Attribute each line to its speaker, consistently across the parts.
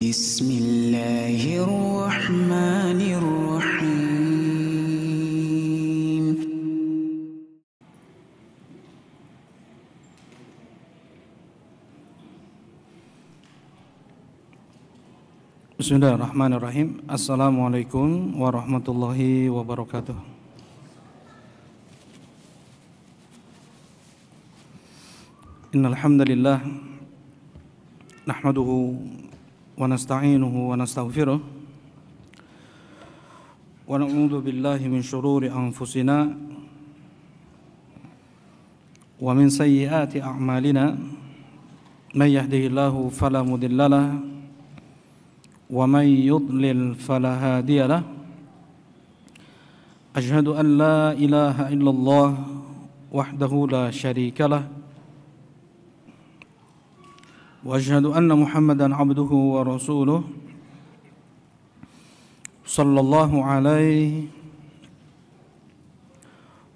Speaker 1: بسم الله الرحمن الرحيم.
Speaker 2: Bismillahirrahmanirrahim. Assalamualaikum warahmatullahi wabarakatuh. Innal hamdalillah nahmaduhu wa nasta'inuhu wa nastaghfiruh wa na'udzu billahi min shururi anfusina wa min sayyiati a'malina may yahdihillahu fala mudhillalah wa may yudlil fala hadiyalah. Asyhadu an la ilaha illallah wahdahu la syarikalah wa asyhadu anna Muhammadan abduhu wa rasuluh sallallahu alaihi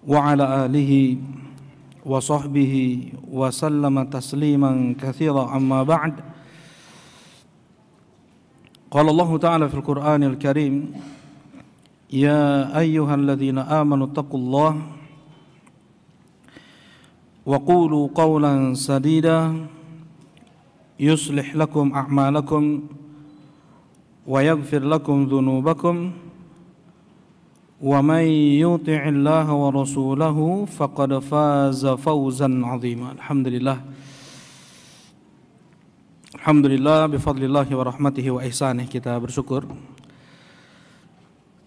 Speaker 2: wa ala alihi wa sahbihi wa sallama tasliman katsira amma ba'd. Qala Allah ta'ala fil Qur'anil Karim, ya ayyuhalladzina amanu taqullaha wa qulu qawlan sadida yuslih lakum a'malakum wa yaghfir lakum dhunubakum wa may yuti'illaha wa rasulahu faqad faza fawzan 'azima. Alhamdulillah bifadlillahi wa rahmatihi wa ihsanih, kita bersyukur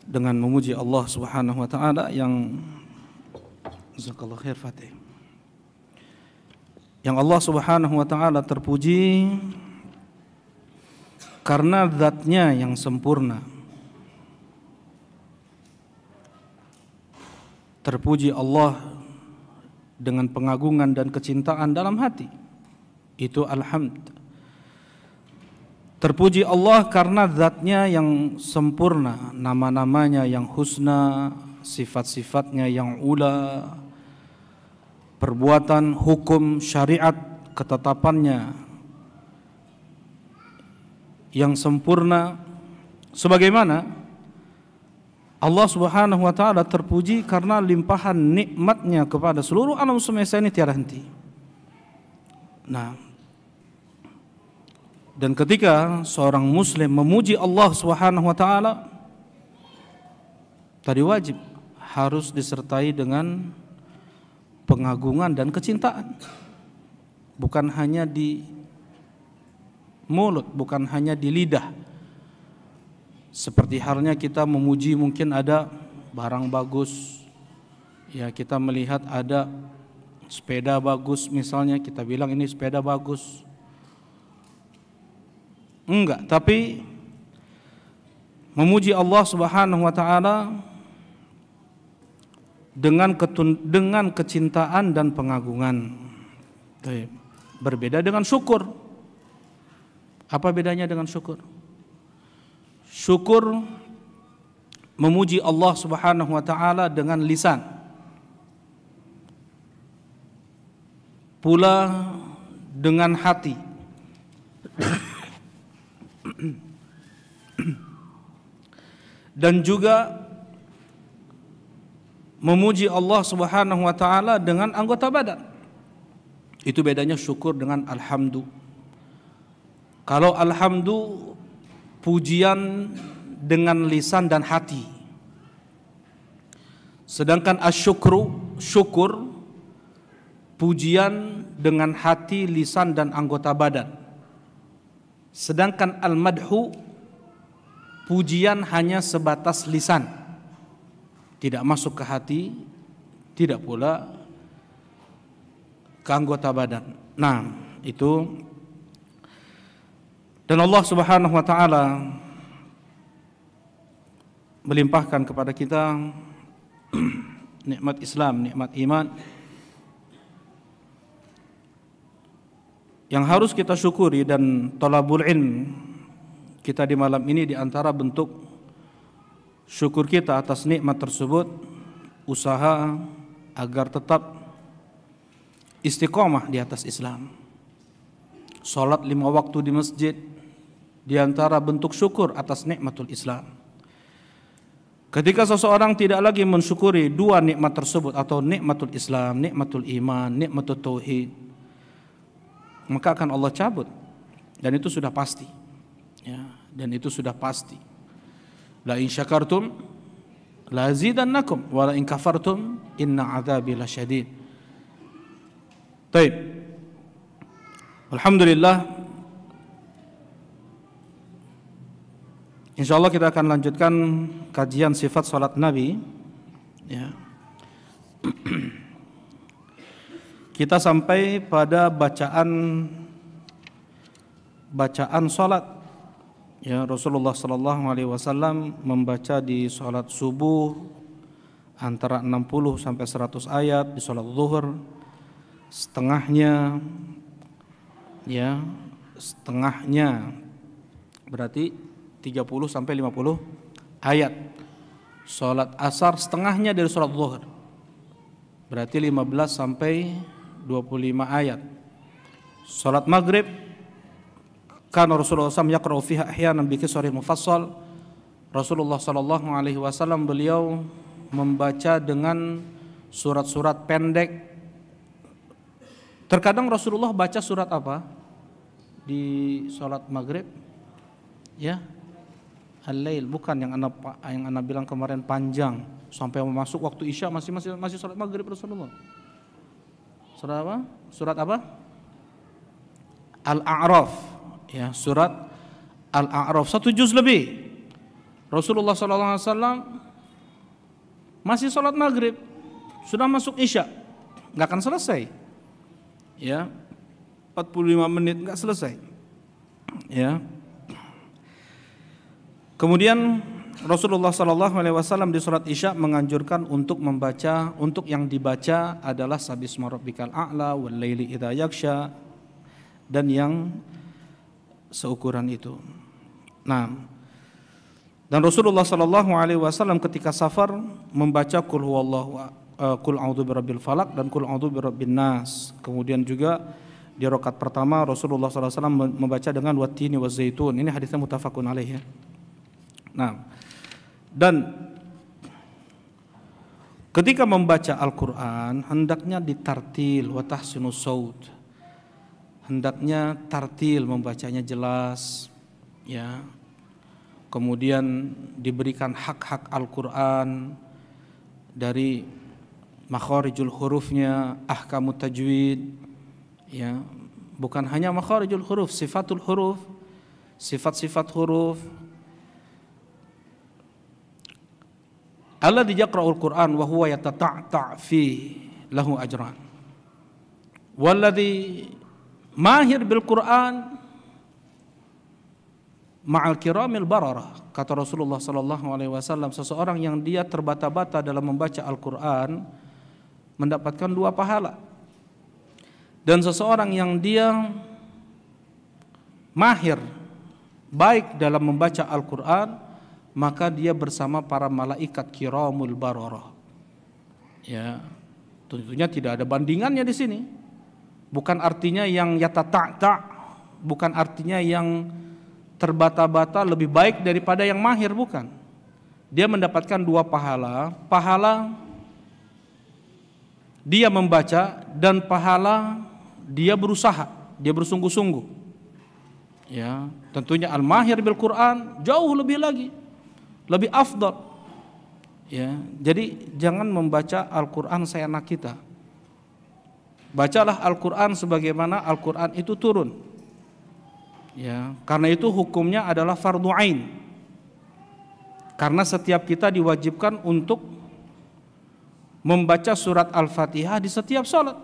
Speaker 2: dengan memuji Allah Subhanahu wa taala yang jazakallahu khair Fatih. Yang Allah Subhanahu wa taala terpuji karena zatnya yang sempurna. Terpuji Allah dengan pengagungan dan kecintaan dalam hati. Itu alhamd. Terpuji Allah karena zatnya yang sempurna, nama-namanya yang husna, sifat-sifatnya yang ula, perbuatan, hukum, syariat, ketetapannya yang sempurna. Sebagaimana Allah Subhanahu wa taala terpuji karena limpahan nikmatnya kepada seluruh alam semesta ini tiada henti. Nah, dan ketika seorang muslim memuji Allah Subhanahu wa taala, tadi wajib harus disertai dengan pengagungan dan kecintaan, bukan hanya di mulut, bukan hanya di lidah. Seperti halnya kita memuji, mungkin ada barang bagus, ya kita melihat ada sepeda bagus misalnya, kita bilang ini sepeda bagus. Enggak, tapi memuji Allah Subhanahu wa taala dengan kecintaan dan pengagungan. Berbeda dengan syukur. Apa bedanya dengan syukur? Syukur memuji Allah Subhanahu wa taala dengan lisan, pula dengan hati, dan juga memuji Allah Subhanahu wa taala dengan anggota badan. Itu bedanya syukur dengan alhamdu. Kalau alhamdu pujian dengan lisan dan hati. Sedangkan asyukru, syukur, pujian dengan hati, lisan dan anggota badan. Sedangkan al-madhu, pujian hanya sebatas lisan, tidak masuk ke hati, tidak pula ke anggota badan. Nah, itu. Dan Allah Subhanahu wa taala melimpahkan kepada kita nikmat Islam, nikmat iman yang harus kita syukuri. Dan thalabul ilm kita di malam ini, di antara bentuk syukur kita atas nikmat tersebut, usaha agar tetap istiqomah di atas Islam. Salat 5 waktu di masjid, di antara bentuk syukur atas nikmatul Islam. Ketika seseorang tidak lagi mensyukuri dua nikmat tersebut atau nikmatul Islam, nikmatul iman, nikmatul tauhid, maka akan Allah cabut, dan itu sudah pasti. Ya, dan itu sudah pasti. La in syakartum la azidannakum wa la in kafartum inna adzabi lasyadid. Baik. Alhamdulillah. Insyaallah kita akan lanjutkan kajian sifat salat Nabi. Ya. Kita sampai pada bacaan salat. Ya, Rasulullah sallallahu alaihi wasallam membaca di salat subuh antara 60 sampai 100 ayat, di salat zuhur setengahnya, ya, setengahnya berarti 30 sampai 50 ayat. Salat asar setengahnya dari salat zuhur, berarti 15 sampai 25 ayat. Salat maghrib kan Rasulullah SAW yaqra'u fiha ahyanan bi qisaril mufassal. Rasulullah sallallahu alaihi wasallam beliau membaca dengan surat-surat pendek. Terkadang Rasulullah baca surat apa di salat maghrib? Ya, Al-Lail, bukan yang ana bilang kemarin panjang sampai masuk waktu Isya masih salat maghrib Rasulullah. Surat apa? Surat apa? Al-A'raf. Ya, surat Al-A'raf 1 juz lebih. Rasulullah SAW masih sholat maghrib, sudah masuk Isya, nggak akan selesai. Ya, 45 menit nggak selesai. Ya. Kemudian Rasulullah SAW di sholat Isya menganjurkan untuk membaca, untuk yang dibaca adalah Sabisma Rabbikal A'la wal Laili idza yaghsha, dan yang seukuran itu. Nah, dan Rasulullah SAW ketika safar membaca Qul huwallahu Qul a'udzu birabbil falaq dan Qul a'udzu birabbin nas. Kemudian juga di rakaat pertama Rasulullah SAW membaca dengan wattini wazaitun. Ini hadisnya muttafaqun alaih, ya. Nah, dan ketika membaca Al-Qur'an hendaknya ditartil wa tahsinus saut. Hendaknya tartil, membacanya jelas, ya. Kemudian diberikan hak-hak Al-Qur'an dari makharijul hurufnya, ahkamut tajwid, ya. Bukan hanya makharijul huruf, sifatul huruf, sifat-sifat huruf. Alladzi yaqra'ul Qur'an wa huwa yatata'ta' fi lahu ajran. Walladzi mahir bil Quran ma'al kiramil bararah. Kata Rasulullah sallallahu alaihi wasallam, seseorang yang dia terbata-bata dalam membaca Al-Qur'an mendapatkan 2 pahala. Dan seseorang yang dia mahir, baik dalam membaca Al-Qur'an, maka dia bersama para malaikat kiramul bararah. Ya, tentunya tidak ada bandingannya di sini. Bukan artinya yang yatata'ta, bukan artinya yang terbata-bata lebih baik daripada yang mahir, bukan. Dia mendapatkan 2 pahala, pahala dia membaca dan pahala dia berusaha, dia bersungguh-sungguh. Ya, tentunya al-mahir bil Quran jauh lebih lagi, lebih afdal. Ya, jadi jangan membaca Al-Qur'an seenak kita. Bacalah Al-Qur'an sebagaimana Al-Qur'an itu turun. Ya, karena itu hukumnya adalah fardhu ain. Karena setiap kita diwajibkan untuk membaca surat Al-Fatihah di setiap salat.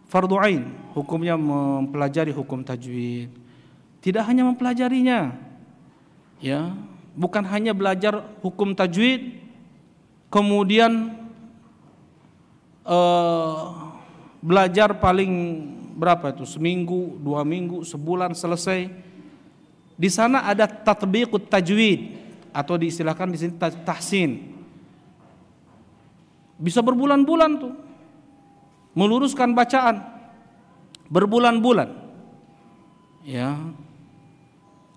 Speaker 2: Fardhu ain, hukumnya mempelajari hukum tajwid. Tidak hanya mempelajarinya. Ya, bukan hanya belajar hukum tajwid kemudian belajar paling berapa itu, seminggu, 2 minggu, sebulan selesai. Di sana ada tatbiqut tajwid atau diistilahkan di sini tahsin. Bisa berbulan-bulan tuh meluruskan bacaan, berbulan-bulan. Ya.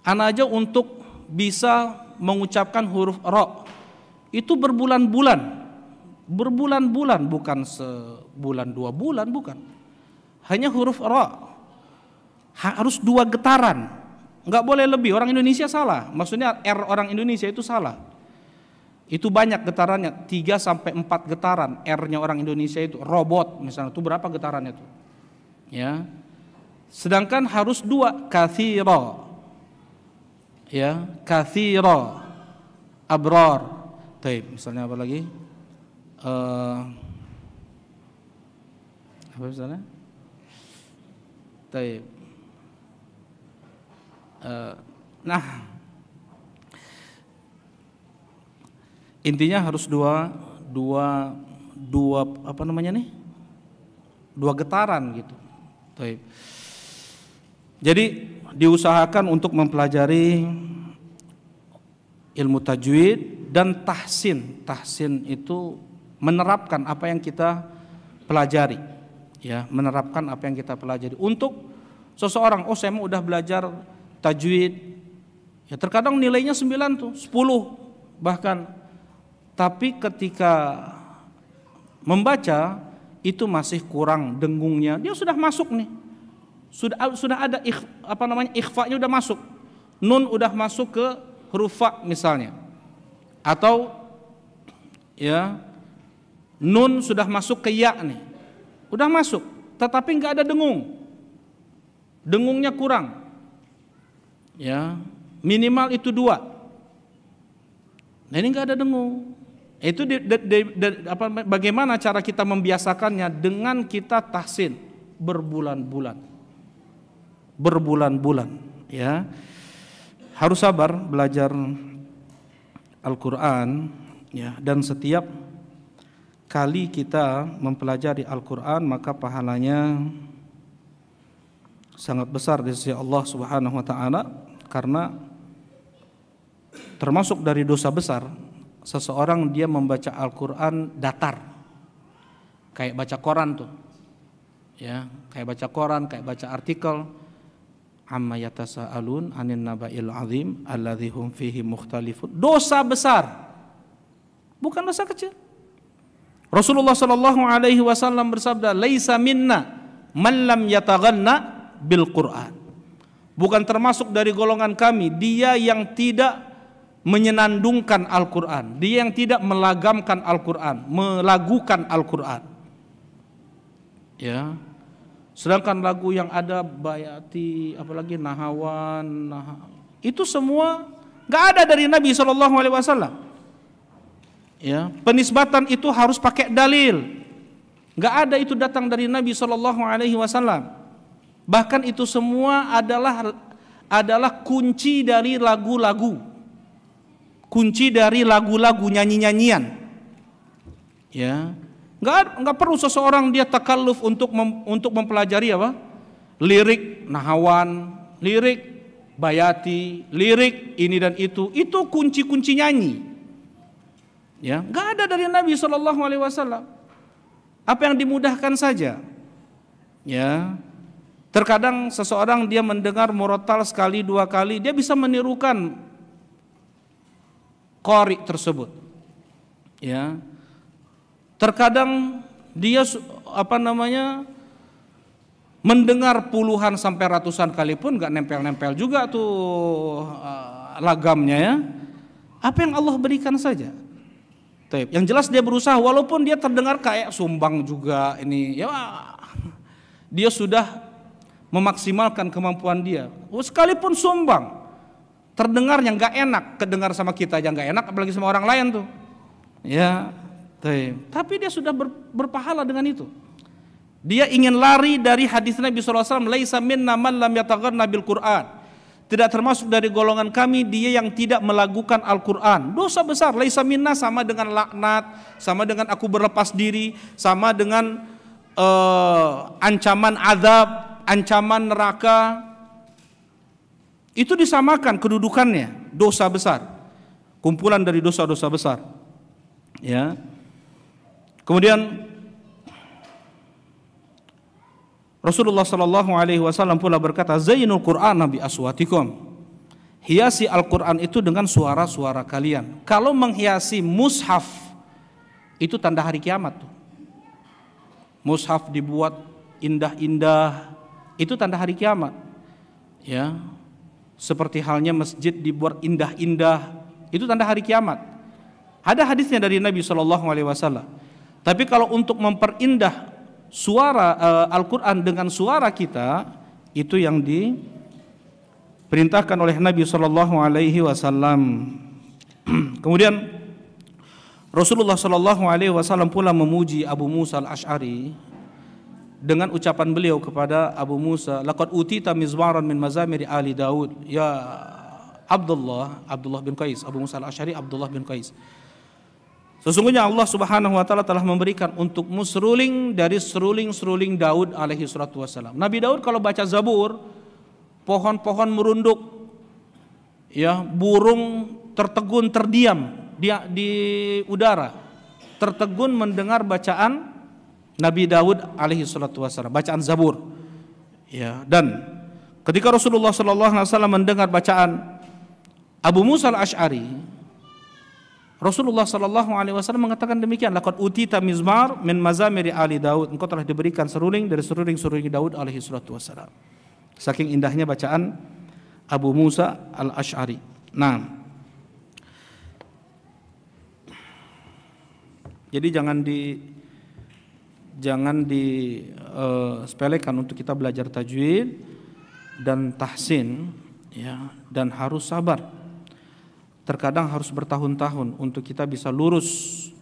Speaker 2: Ana aja untuk bisa mengucapkan huruf ra itu berbulan-bulan, bukan sebulan 2 bulan, bukan. Hanya huruf ra harus 2 getaran, nggak boleh lebih. Orang Indonesia salah, maksudnya R orang Indonesia itu salah. Itu banyak getarannya, 3-4 getaran. R-nya orang Indonesia itu robot misalnya, itu berapa getarannya itu? Ya. Sedangkan harus 2, katsira. Ya, katsira. Abrar. Taib, misalnya apa lagi? Apa misalnya? Taib. Nah, intinya harus dua apa namanya nih? 2 getaran gitu. Taib. Jadi diusahakan untuk mempelajari ilmu tajwid dan tahsin. Tahsin itu menerapkan apa yang kita pelajari, ya, menerapkan apa yang kita pelajari. Untuk seseorang, oh saya mau udah belajar tajwid, ya terkadang nilainya 9 tuh, 10 bahkan, tapi ketika membaca itu masih kurang dengungnya, dia sudah masuk nih, sudah ada ikhfa-nya udah masuk, nun udah masuk ke huruf fa misalnya, atau ya nun sudah masuk ke ya nih, udah masuk, tetapi nggak ada dengung, dengungnya kurang, ya minimal itu 2. Nah ini nggak ada dengung. Itu bagaimana cara kita membiasakannya? Dengan kita tahsin berbulan-bulan, ya. Harus sabar belajar Al-Quran, ya, dan setiap kali kita mempelajari Al-Quran maka pahalanya sangat besar di sisi Allah Subhanahu wa taala, karena termasuk dari dosa besar seseorang dia membaca Al-Quran datar, kayak baca koran tuh, ya, kayak baca koran, kayak baca artikel. Amma yatasaalun anin naba'il azim alladzi hum fihi mukhtalifun. Dosa besar, bukan dosa kecil. Rasulullah sallallahu alaihi wasallam bersabda, "Laisa minna man lam yataghanna bil Qur'an." Bukan termasuk dari golongan kami dia yang tidak menyenandungkan Al-Quran, dia yang tidak melagamkan Al-Quran, melagukan Al-Quran, ya. Sedangkan lagu yang ada bayati, apalagi nahawan, itu semua nggak ada dari Nabi SAW. Ya, penisbatan itu harus pakai dalil, nggak ada itu datang dari Nabi SAW. Bahkan itu semua adalah kunci dari lagu-lagu, kunci dari lagu-lagu, nyanyi-nyanyian, ya. Nggak perlu seseorang dia takalluf untuk mempelajari apa? Lirik nahawan, lirik bayati, lirik ini dan itu kunci-kunci nyanyi. Ya, nggak ada dari Nabi SAW. Apa yang dimudahkan saja. Ya, terkadang seseorang dia mendengar murattal sekali 2 kali, dia bisa menirukan qari tersebut. Ya. Terkadang dia mendengar puluhan sampai ratusan kali pun nggak nempel-nempel juga tuh lagamnya, ya. Apa yang Allah berikan saja. Yang jelas dia berusaha, walaupun dia terdengar kayak sumbang juga ini, ya dia sudah memaksimalkan kemampuan dia. Sekalipun sumbang, terdengar yang nggak enak, kedengar sama kita aja nggak enak, apalagi sama orang lain tuh, ya. Tapi dia sudah berpahala dengan itu. Dia ingin lari dari hadis Nabi SAW, laisa minna man lam yataghanna bil Qur'an. Tidak termasuk dari golongan kami dia yang tidak melagukan Al-Quran. Dosa besar. Laisa minna sama dengan laknat, sama dengan aku berlepas diri, sama dengan ancaman azab, ancaman neraka. Itu disamakan kedudukannya, dosa besar, kumpulan dari dosa-dosa besar, ya. Kemudian Rasulullah sallallahu alaihi wasallam pula berkata, "Zainul Qur'ana bi aswatikum." hiasi Al-Quran itu dengan suara-suara kalian. Kalau menghiasi mushaf, itu tanda hari kiamat tuh. Mushaf dibuat indah-indah, itu tanda hari kiamat. Ya, seperti halnya masjid dibuat indah-indah, itu tanda hari kiamat. Ada hadisnya dari Nabi SAW. Tapi kalau untuk memperindah suara Al-Quran dengan suara kita, itu yang diperintahkan oleh Nabi SAW. Kemudian Rasulullah SAW pula memuji Abu Musa Al-Ash'ari dengan ucapan beliau kepada Abu Musa, laqad utita mizmaran min mazamiri ali Daud. Ya Abdullah bin Qais, Abu Musa Al-Ash'ari Abdullah bin Qais, sesungguhnya Allah Subhanahu wa taala telah memberikan untukmu seruling dari seruling-seruling Daud alaihi salatu wassalam. Nabi Daud kalau baca Zabur, pohon-pohon merunduk, ya, burung tertegun terdiam di udara, tertegun mendengar bacaan Nabi Daud alaihi salatu wassalam, bacaan Zabur. Ya, dan ketika Rasulullah sallallahu alaihi wasallam mendengar bacaan Abu Musa Al-Ash'ari, Rasulullah sallallahu alaihi wasallam mengatakan demikian, laqad utita mizmar min mazamiri ali Daud, engkau telah diberikan seruling dari seruling-seruling Daud alaihi salatu wassalam. Saking indahnya bacaan Abu Musa Al-Ash'ari. Nah, jadi jangan sepelekan untuk kita belajar tajwid dan tahsin, ya, dan harus sabar. Terkadang harus bertahun-tahun untuk kita bisa lurus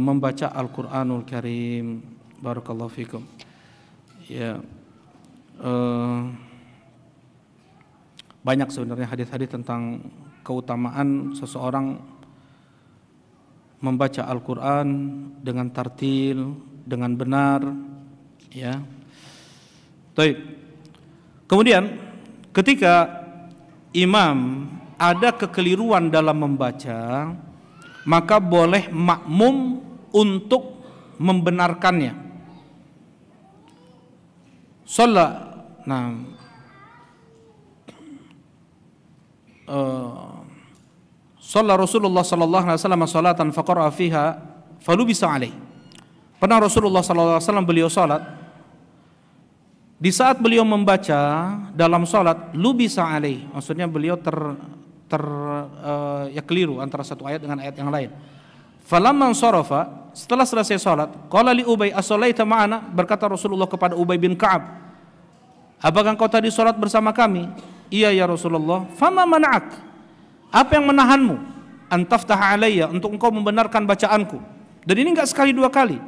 Speaker 2: membaca Al-Quranul Karim. Barakallahu fikum. Ya, banyak sebenarnya hadis-hadis tentang keutamaan seseorang membaca Al-Quran dengan tartil, dengan benar. Ya. Baik. Kemudian ketika imam ada kekeliruan dalam membaca, maka boleh makmum untuk membenarkannya. Shalla Rasulullah sallallahu alaihi wasallam salatan faqara fiha falubisa alaih. Pernah Rasulullah sallallahu alaihi wasallam beliau salat, di saat beliau membaca dalam salat lubisa alaih, maksudnya beliau keliru antara satu ayat dengan ayat yang lain. Falamman sarafa, setelah selesai salat, qala li Ubay as-salaita ma'ana, berkata Rasulullah kepada Ubay bin Ka'ab, apakah engkau tadi salat bersama kami? Iya ya Rasulullah. Fama mana'ak, apa yang menahanmu? Antaftaha alayya, untuk engkau membenarkan bacaanku. Dan ini enggak sekali dua kali.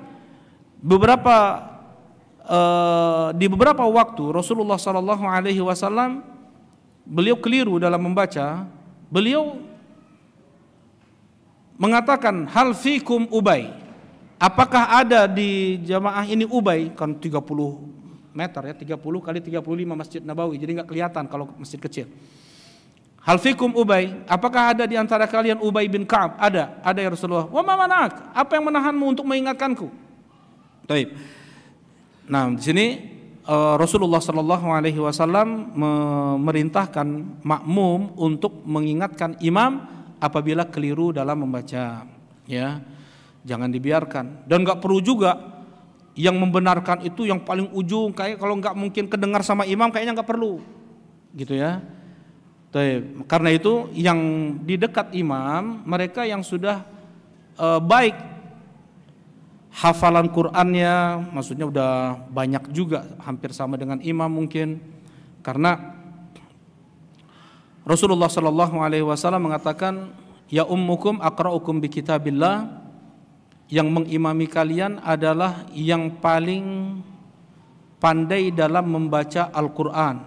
Speaker 2: Di beberapa waktu Rasulullah sallallahu alaihi wasallam beliau keliru dalam membaca. Beliau mengatakan, hal fikum Ubay, apakah ada di jamaah ini Ubay? Kan 30 meter ya, 30 kali 35 Masjid Nabawi, jadi enggak kelihatan kalau masjid kecil. Hal fikum Ubay, apakah ada di antara kalian Ubay bin Ka'ab? Ada ya Rasulullah. Wa ma manak, apa yang menahanmu untuk mengingatkanku? Baik. Nah, di sini Rasulullah sallallahu alaihi wasallam memerintahkan makmum untuk mengingatkan imam apabila keliru dalam membaca, ya. Jangan dibiarkan, dan enggak perlu juga yang membenarkan itu yang paling ujung, kayak kalau enggak mungkin kedengar sama imam kayaknya enggak perlu. Gitu ya. Karena itu yang di dekat imam, mereka yang sudah baik hafalan Qur'annya, maksudnya udah banyak juga, hampir sama dengan imam mungkin. Karena Rasulullah sallallahu alaihi wasallam mengatakan, ya ummukum aqra'ukum bi kitabillah, yang mengimami kalian adalah yang paling pandai dalam membaca Al-Qur'an.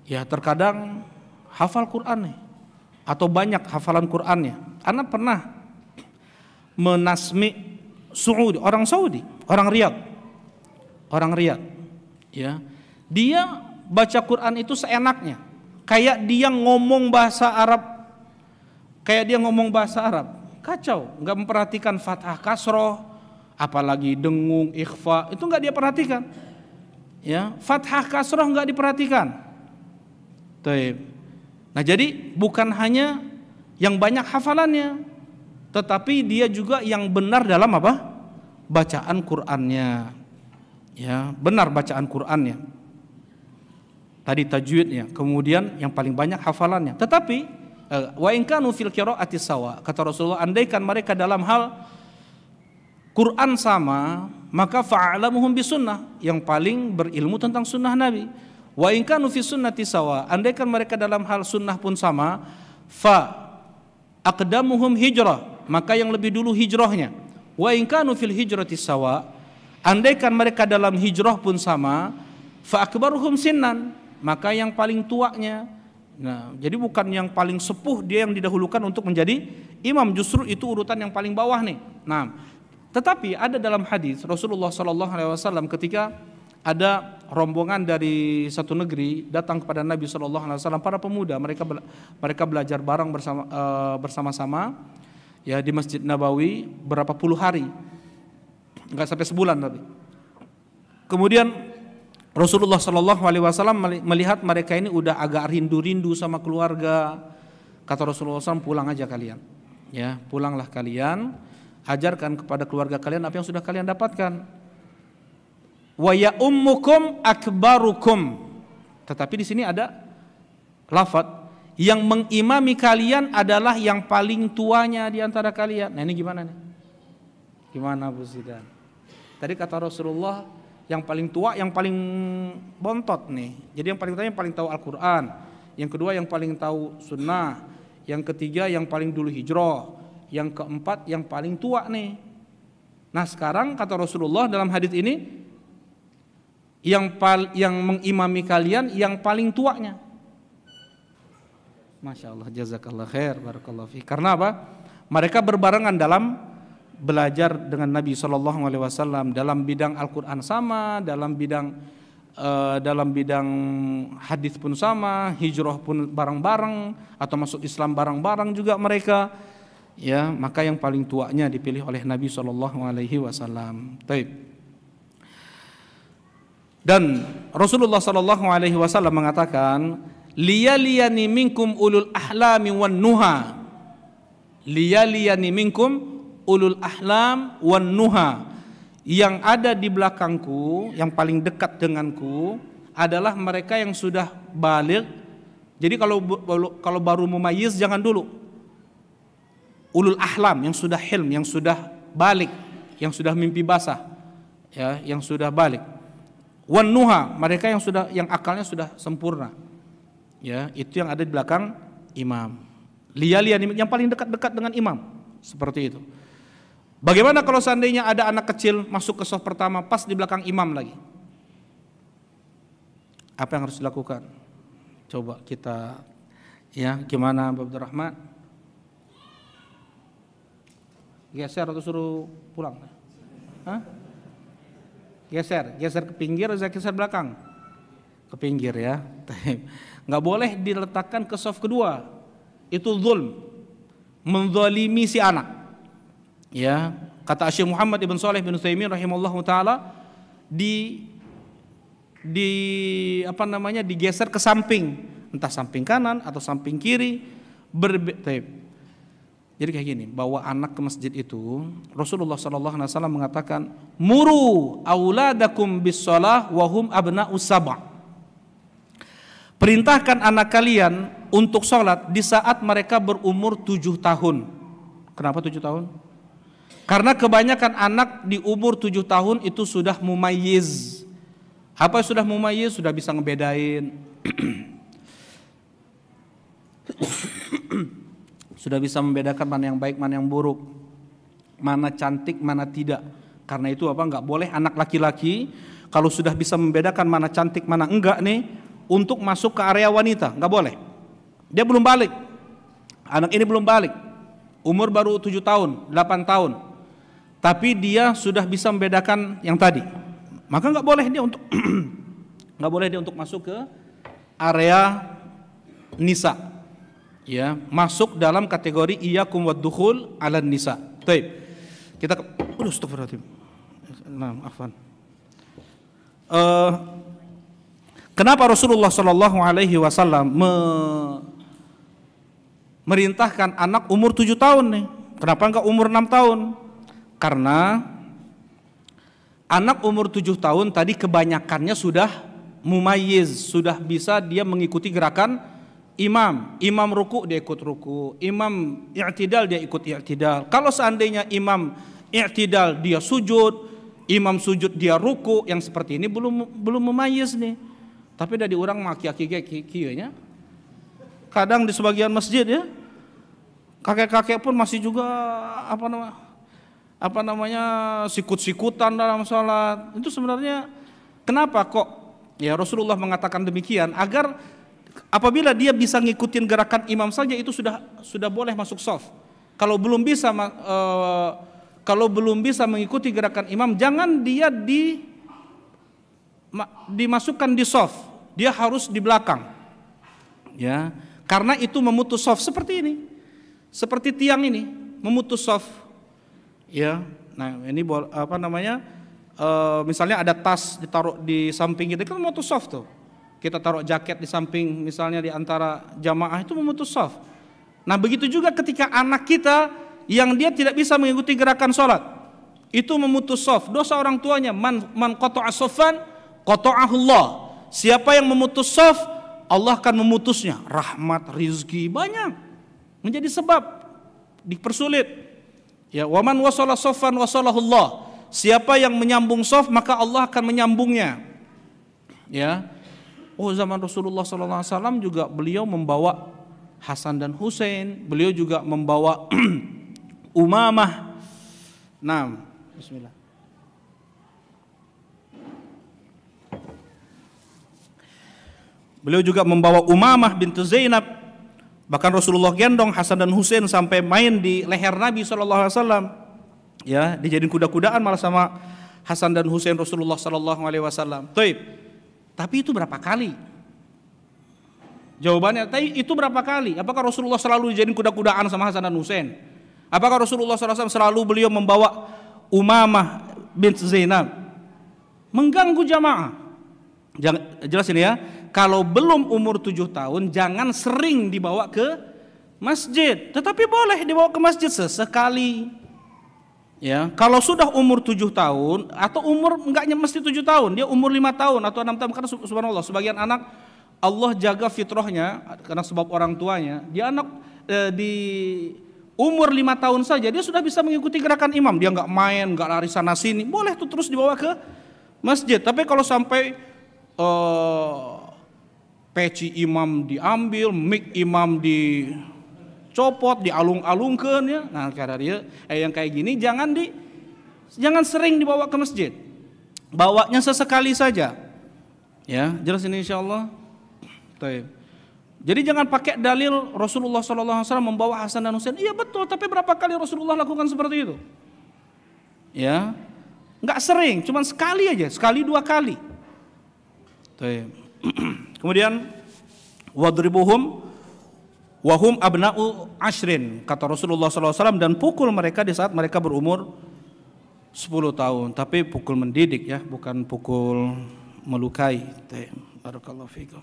Speaker 2: Ya, terkadang hafal Qur'an nih, atau banyak hafalan Qur'annya. Ana pernah menasmi orang Saudi, orang Riyadh, ya. Dia baca Quran itu seenaknya, kayak dia ngomong bahasa Arab, kacau, nggak memperhatikan fathah kasroh, apalagi dengung, ikhfa, itu nggak dia perhatikan, ya. Fathah kasroh nggak diperhatikan. Nah, jadi bukan hanya yang banyak hafalannya, tetapi dia juga yang benar dalam apa? Bacaan Qur'annya. Ya, benar bacaan Qur'annya. Tadi tajwidnya, kemudian yang paling banyak hafalannya. Tetapi wa in kanu fil qiraati sawa, kata Rasulullah, andaikan mereka dalam hal Quran sama, maka fa'alamuhum bisunnah, yang paling berilmu tentang sunnah Nabi. Wa in kanu fi sunnati sawa, andaikan mereka dalam hal sunnah pun sama, fa aqdamuhum hijrah, maka yang lebih dulu hijrahnya. Wa in kanu fil hijrati sawa, andaikan mereka dalam hijrah pun sama, fa akbaruhum sinnan, maka yang paling tuanya. Nah, jadi bukan yang paling sepuh dia yang didahulukan untuk menjadi imam, justru itu urutan yang paling bawah nih. Nah, tetapi ada dalam hadis Rasulullah SAW ketika ada rombongan dari satu negeri datang kepada Nabi SAW, para pemuda, mereka belajar bareng bersama-sama ya di Masjid Nabawi berapa puluh hari, nggak sampai sebulan tapi. Kemudian Rasulullah SAW melihat mereka ini udah agak rindu-rindu sama keluarga. Kata Rasulullah SAW, pulang aja kalian, ya pulanglah kalian, ajarkan kepada keluarga kalian apa yang sudah kalian dapatkan. Wa ya ummukum akbarukum. Tetapi di sini ada lafaz yang mengimami kalian adalah yang paling tuanya di antara kalian. Nah, ini gimana nih? Gimana Bu Zidan? Tadi kata Rasulullah yang paling tua, yang paling bontot nih. Jadi yang paling tua yang paling tahu Al-Quran, yang kedua yang paling tahu sunnah, yang ketiga yang paling dulu hijrah, yang keempat yang paling tua nih. Nah, sekarang kata Rasulullah dalam hadis ini yang mengimami kalian yang paling tuanya. Masya Allah, jazakallah khair, barakallahu fiik. Karena apa? Mereka berbarengan dalam belajar dengan Nabi SAW dalam bidang Al-Quran sama, dalam bidang hadis pun sama, hijrah pun bareng-bareng, atau masuk Islam bareng-bareng juga mereka. Ya, maka yang paling tuanya dipilih oleh Nabi SAW. Baik. Dan Rasulullah SAW mengatakan, liyaliyani minkum ulul ahlami wan nuha. Liyaliyani minkum ulul ahlam wan nuha, yang ada di belakangku, yang paling dekat denganku adalah mereka yang sudah baligh. Jadi kalau baru mumayyiz jangan dulu. Ulul ahlam, yang sudah hilm, yang sudah baligh, yang sudah mimpi basah, ya, yang sudah baligh. Wan nuha, mereka yang akalnya sudah sempurna. Ya, itu yang ada di belakang imam. Liyaliyani, yang paling dekat-dekat dengan imam, seperti itu. Bagaimana kalau seandainya ada anak kecil masuk ke shaf pertama pas di belakang imam lagi? Apa yang harus dilakukan? Coba kita, ya, gimana Bapak Abdurrahman? Geser atau suruh pulang? Hah? Geser ke pinggir atau geser belakang? Ke pinggir, ya. Nggak boleh diletakkan ke shaf kedua. Itu zulm, menzalimi si anak. Ya, kata Syekh Muhammad ibn Shalih bin Utsaimin rahimahullahu taala, digeser ke samping, entah samping kanan atau samping kiri. Jadi kayak gini, bawa anak ke masjid itu, Rasulullah SAW mengatakan, muru auladakum bis shalah wa hum abna'us sab'. Perintahkan anak kalian untuk sholat di saat mereka berumur 7 tahun. Kenapa 7 tahun? Karena kebanyakan anak di umur 7 tahun itu sudah mumayyiz. Apa sudah mumayyiz? Sudah bisa ngebedain. Sudah bisa membedakan mana yang baik, mana yang buruk, mana cantik, mana tidak. Karena itu apa? Enggak boleh anak laki-laki kalau sudah bisa membedakan mana cantik, mana enggak nih, untuk masuk ke area wanita, enggak boleh. Dia belum balik. Anak ini belum balik. Umur baru 7 tahun, 8 tahun. Tapi dia sudah bisa membedakan yang tadi, maka nggak boleh dia untuk masuk ke area nisa, ya, masuk dalam kategori iyyakum waddukhul 'alan nisa. Baik. Kita astagfirullahaladzim. Nah, afwan. Kenapa Rasulullah SAW merintahkan anak umur 7 tahun nih. Kenapa enggak umur 6 tahun? Karena anak umur 7 tahun tadi kebanyakannya sudah mumayyiz, sudah bisa dia mengikuti gerakan imam. Imam ruku dia ikut ruku, imam i'tidal dia ikut i'tidal. Kalau seandainya imam i'tidal dia sujud, imam sujud dia ruku, yang seperti ini belum mumayyiz nih. Tapi dari orang maki-aki kieunya. Kadang di sebagian masjid ya, kakek-kakek pun masih juga apa namanya sikut-sikutan dalam sholat. Itu sebenarnya kenapa kok ya Rasulullah mengatakan demikian? Agar apabila dia bisa ngikutin gerakan imam saja itu sudah boleh masuk shaf. Kalau belum bisa mengikuti gerakan imam, jangan dia dimasukkan di shaf. Dia harus di belakang. Ya, karena itu memutus shaf seperti ini. Seperti tiang ini memutus shaf. Ya. Nah, ini misalnya ada tas ditaruh di samping kita, kan memutus shaf tuh. Kita taruh jaket di samping misalnya di antara jamaah, itu memutus shaf. Nah, begitu juga ketika anak kita yang dia tidak bisa mengikuti gerakan sholat, itu memutus shaf. Dosa orang tuanya, man qata'a shaffan qata'ahullah. Siapa yang memutus shaf, Allah akan memutusnya. Rahmat, rizki banyak menjadi sebab dipersulit. Ya, waman wasala shaffan wasalahullah. Siapa yang menyambung shaf, maka Allah akan menyambungnya. Ya. Oh, zaman Rasulullah SAW juga beliau membawa Hasan dan Husain, beliau juga membawa Umamah. Nah, bismillah. Beliau juga membawa Umamah bintu Zainab. Bahkan Rasulullah gendong Hasan dan Husain sampai main di leher Nabi SAW. Ya, dijadiin kuda-kudaan malah sama Hasan dan Husain Rasulullah SAW. Tapi itu berapa kali? Jawabannya, itu berapa kali? Apakah Rasulullah selalu dijadiin kuda-kudaan sama Hasan dan Husain? Apakah Rasulullah SAW selalu beliau membawa Umamah bintu Zainab? Mengganggu jamaah. Jelas ini ya. Kalau belum umur 7 tahun jangan sering dibawa ke masjid, tetapi boleh dibawa ke masjid sesekali. Ya, kalau sudah umur 7 tahun atau umur enggaknya mesti 7 tahun, dia umur 5 tahun atau 6 tahun, karena subhanallah sebagian anak Allah jaga fitrahnya karena sebab orang tuanya, dia anak di umur 5 tahun saja dia sudah bisa mengikuti gerakan imam, dia enggak main, enggak lari sana sini, boleh tuh terus dibawa ke masjid. Tapi kalau sampai peci imam diambil, mic imam dicopot, dialung-alungkan ya. Nah, karena dia yang kayak gini jangan sering dibawa ke masjid. Bawanya sesekali saja. Ya, jelas ini insyaallah. Baik. Jadi jangan pakai dalil Rasulullah SAW membawa Hasan dan Husain. Iya betul, tapi berapa kali Rasulullah lakukan seperti itu? Ya, nggak sering, cuma sekali aja, sekali 2 kali. Baik. Kemudian wadribuhum wahum abna'u ashrin, kata Rasulullah SAW, dan pukul mereka di saat mereka berumur 10 tahun, tapi pukul mendidik ya, bukan pukul melukai. Barakallahu fikum.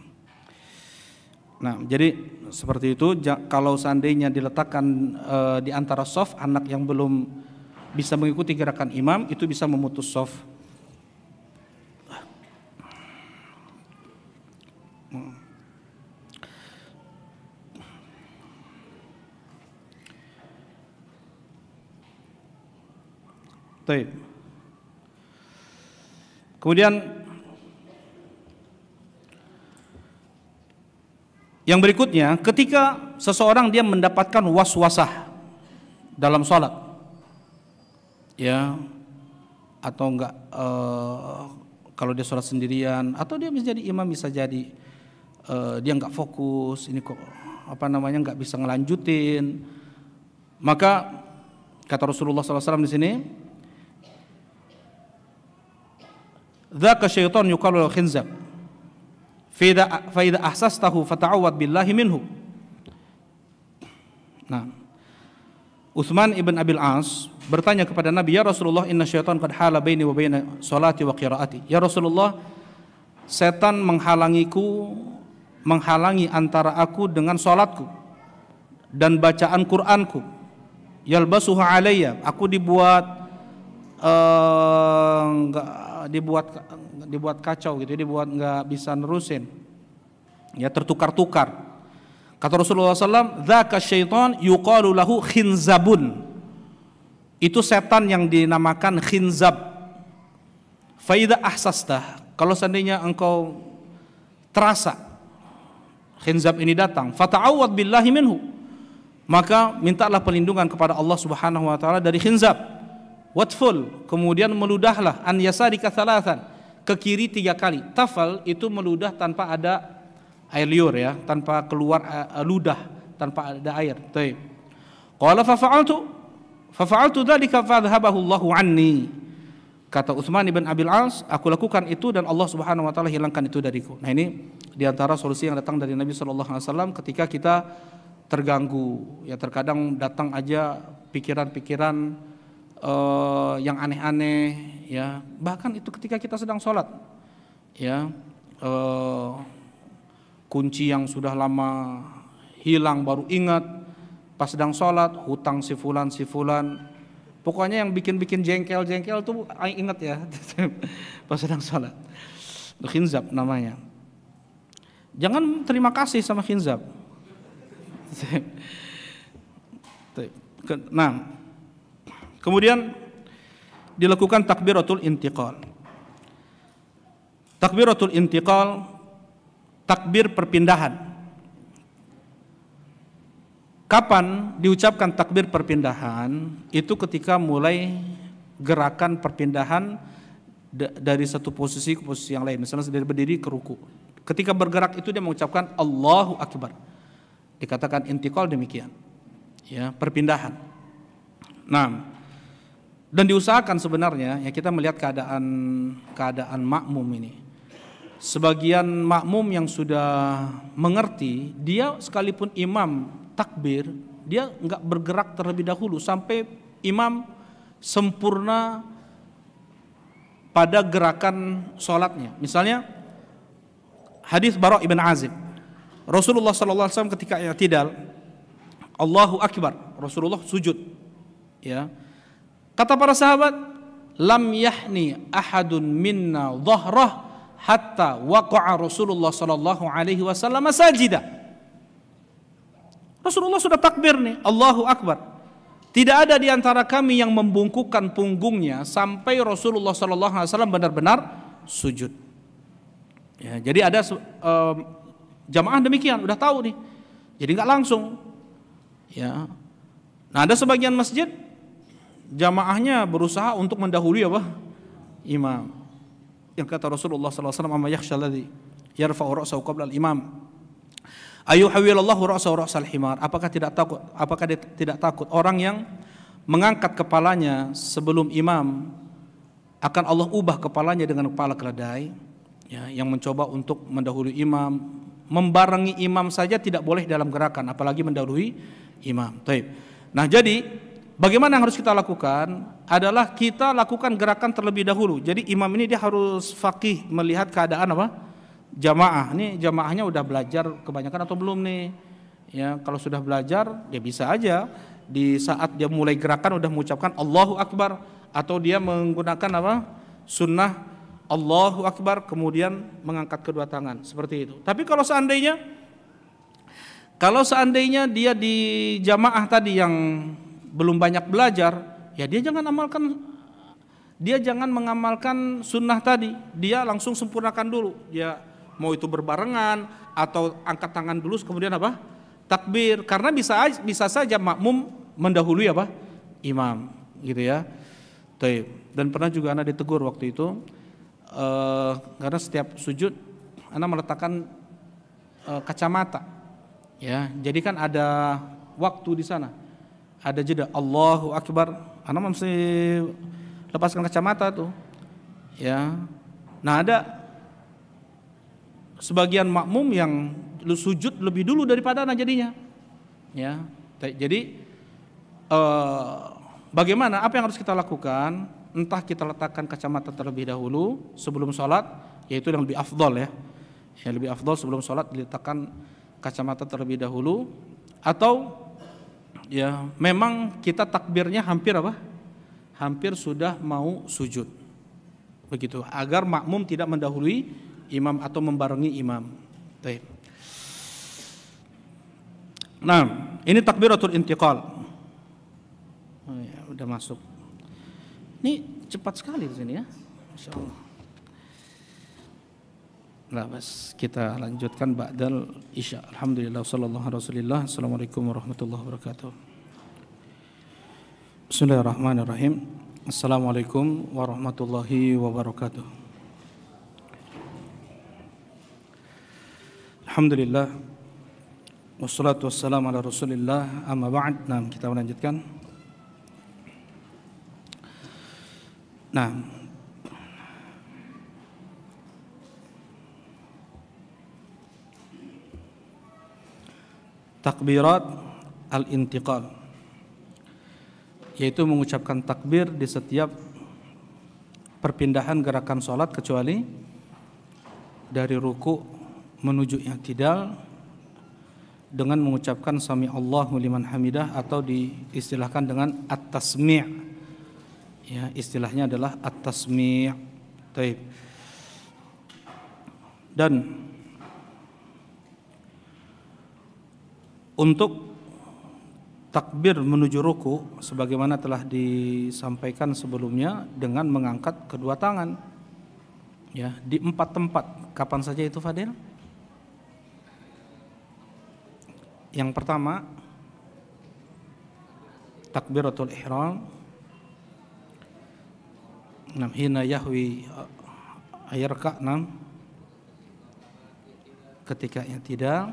Speaker 2: Nah, jadi seperti itu. Kalau seandainya diletakkan di antara shaf, anak yang belum bisa mengikuti gerakan imam itu bisa memutus shaf. Baik. Kemudian yang berikutnya, ketika seseorang dia mendapatkan waswasah dalam sholat, ya, atau enggak, kalau dia sholat sendirian, atau dia bisa jadi imam, bisa jadi dia enggak fokus, ini kok enggak bisa ngelanjutin, maka kata Rasulullah SAW di sini, dzaka syaitan yuqalu al-khinzab fa idza ahsastahu fata'awwad billahi minhu. Nah, Utsman ibn Abil As bertanya kepada Nabi, ya Rasulullah, inna syaitan qad hala baini wa baina salati wa qiraati. Ya Rasulullah, setan menghalangi antara aku dengan salatku dan bacaan Qur'anku. Yalbasuha alayya, aku dibuat dibuat kacau gitu, dibuat nggak bisa nerusin, ya tertukar-tukar. Kata Rasulullah SAW, dzaka syaitan yuqalu lahu khinzabun, itu setan yang dinamakan khinzab. Faida ahsastah, kalau seandainya engkau terasa khinzab ini datang, fata'awwad billahi minhu, maka mintalah perlindungan kepada Allah Subhanahu wa taala dari khinzab. Watful, kemudian meludahlah an yasarika thalathan, ke kiri 3 kali. Tafal itu meludah tanpa ada air liur, ya, tanpa keluar ludah, tanpa ada air. Baik. Qala fafa'altu dzalika fadhhabahu Allahu anni. Kata Utsman bin Abil As, aku lakukan itu dan Allah Subhanahu wa taala hilangkan itu dariku. Nah, ini di antara solusi yang datang dari Nabi sallallahu alaihi wasallam ketika kita terganggu, ya terkadang datang aja pikiran-pikiran yang aneh-aneh, ya, bahkan itu ketika kita sedang sholat, ya, kunci yang sudah lama hilang baru ingat pas sedang sholat, hutang si fulan, pokoknya yang bikin jengkel tuh ingat ya pas sedang sholat. Khinzab namanya. Jangan terima kasih sama khinzab. Nah, kemudian dilakukan takbiratul intiqal. Takbiratul intiqal, takbir perpindahan. Kapan diucapkan takbir perpindahan? Itu ketika mulai gerakan perpindahan dari satu posisi ke posisi yang lain. Misalnya dari berdiri ke ruku. Ketika bergerak itu dia mengucapkan Allahu Akbar. Dikatakan intiqal demikian. Ya, perpindahan. Nah, dan diusahakan sebenarnya, ya, kita melihat keadaan makmum ini. Sebagian makmum yang sudah mengerti, dia sekalipun imam takbir, dia enggak bergerak terlebih dahulu sampai imam sempurna pada gerakan sholatnya. Misalnya hadis Bara' ibn Azib, Rasulullah sallallahu alaihi wasallam ketika i'tidal, Allahu Akbar, Rasulullah sujud, ya. Kata para sahabat, lam yahni ahadun minna dhahrah hatta waqa'a Rasulullah sallallahu alaihi wasallam sajida. Rasulullah sudah takbir nih, Allahu Akbar. Tidak ada di antara kami yang membungkukkan punggungnya sampai Rasulullah sallallahu alaihi wasallam benar-benar sujud. Ya, jadi ada jamaah demikian, udah tahu nih. Jadi enggak langsung. Ya. Nah, ada sebagian masjid jamaahnya berusaha untuk mendahului apa? Imam. Yang kata Rasulullah sallallahu alaihi wasallam, "Amma yakhsha alladhi yarfa'u ra'sahu qabla al-imam." Ayuhawwilallahu ra'sahu ra'sal himar. Apakah dia tidak takut orang yang mengangkat kepalanya sebelum imam akan Allah ubah kepalanya dengan kepala keledai? Ya, yang mencoba untuk mendahului imam, membarengi imam saja tidak boleh dalam gerakan, apalagi mendahului imam. Baik. Nah, jadi bagaimana yang harus kita lakukan adalah kita lakukan gerakan terlebih dahulu. Jadi imam ini dia harus faqih melihat keadaan apa? Jamaah. Ini jamaahnya udah belajar kebanyakan atau belum nih? Ya, kalau sudah belajar, dia bisa aja di saat dia mulai gerakan udah mengucapkan Allahu Akbar, atau dia menggunakan apa? Sunnah Allahu Akbar kemudian mengangkat kedua tangan seperti itu. Tapi kalau seandainya dia di jamaah tadi yang belum banyak belajar, ya dia jangan mengamalkan sunnah tadi, dia langsung sempurnakan dulu. Dia mau itu berbarengan atau angkat tangan dulu kemudian apa? Takbir, karena bisa saja makmum mendahului apa? Imam, gitu ya. Dan pernah juga anak ditegur waktu itu karena setiap sujud anak meletakkan kacamata, ya. Jadi kan ada waktu di sana. Ada jeda Allahu Akbar, anak mesti lepaskan kacamata tuh, ya. Nah, ada sebagian makmum yang sujud lebih dulu daripada anak jadinya, ya. Jadi bagaimana? Apa yang harus kita lakukan? Entah kita letakkan kacamata terlebih dahulu sebelum sholat, yaitu yang lebih afdol, ya. Yang lebih afdol sebelum sholat diletakkan kacamata terlebih dahulu, atau ya memang kita takbirnya hampir apa? Hampir sudah mau sujud. Begitu, agar makmum tidak mendahului imam atau membarengi imam. Baik. Nah, ini takbiratul intiqal. Oh ya, udah masuk. Ini cepat sekali di sini ya. Masyaallah. Nah, bas kita lanjutkan ba'dal isya. Alhamdulillah sallallahu alaihi wasallam. Assalamualaikum warahmatullahi wabarakatuh. Bismillahirrahmanirrahim. Assalamualaikum warahmatullahi wabarakatuh. Alhamdulillah wassalatu wassalamu ala Rasulillah, amma ba'd. Nah, kita melanjutkan. Nah, takbirat al-intiqal, yaitu mengucapkan takbir di setiap perpindahan gerakan sholat kecuali dari ruku menuju i'tidal dengan mengucapkan sami Allahu liman hamidah, atau diistilahkan dengan at-tasmi'. Ya, istilahnya adalah at-tasmi'. Baik. Dan untuk takbir menuju ruku sebagaimana telah disampaikan sebelumnya dengan mengangkat kedua tangan, ya, di 4 tempat. Kapan saja itu, Fadil? Yang pertama takbiratul ihram, hina yahwi ayarka, ketika i'tidal,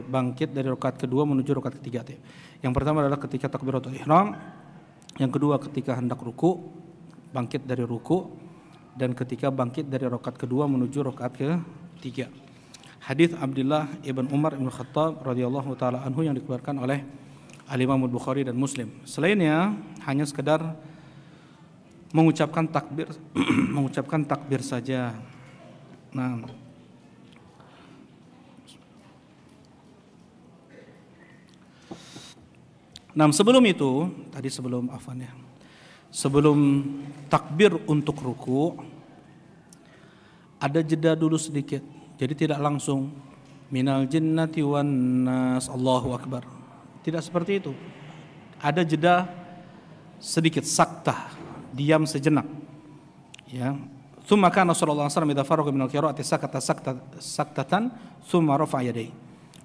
Speaker 2: bangkit dari rakaat kedua menuju rakaat ketiga. Yang pertama adalah ketika takbiratul ihram, yang kedua ketika hendak ruku, bangkit dari ruku, dan ketika bangkit dari rakaat kedua menuju rakaat ketiga. Hadis Abdullah ibn Umar ibn Khattab radhiyallahu taala anhu yang dikeluarkan oleh Al-Imam Al-Bukhari dan Muslim. Selainnya hanya sekedar mengucapkan takbir mengucapkan takbir saja. Nah, sebelum itu, sebelum takbir untuk ruku, ada jeda dulu sedikit. Jadi tidak langsung minal jinnati wan nas Allahu akbar. Tidak seperti itu. Ada jeda sedikit, saktah, diam sejenak. Ya. Tsumma kana sallallahu alaihi wasallam idza faraga minal qira'ati saktatan tsumma rafa'a yadayhi.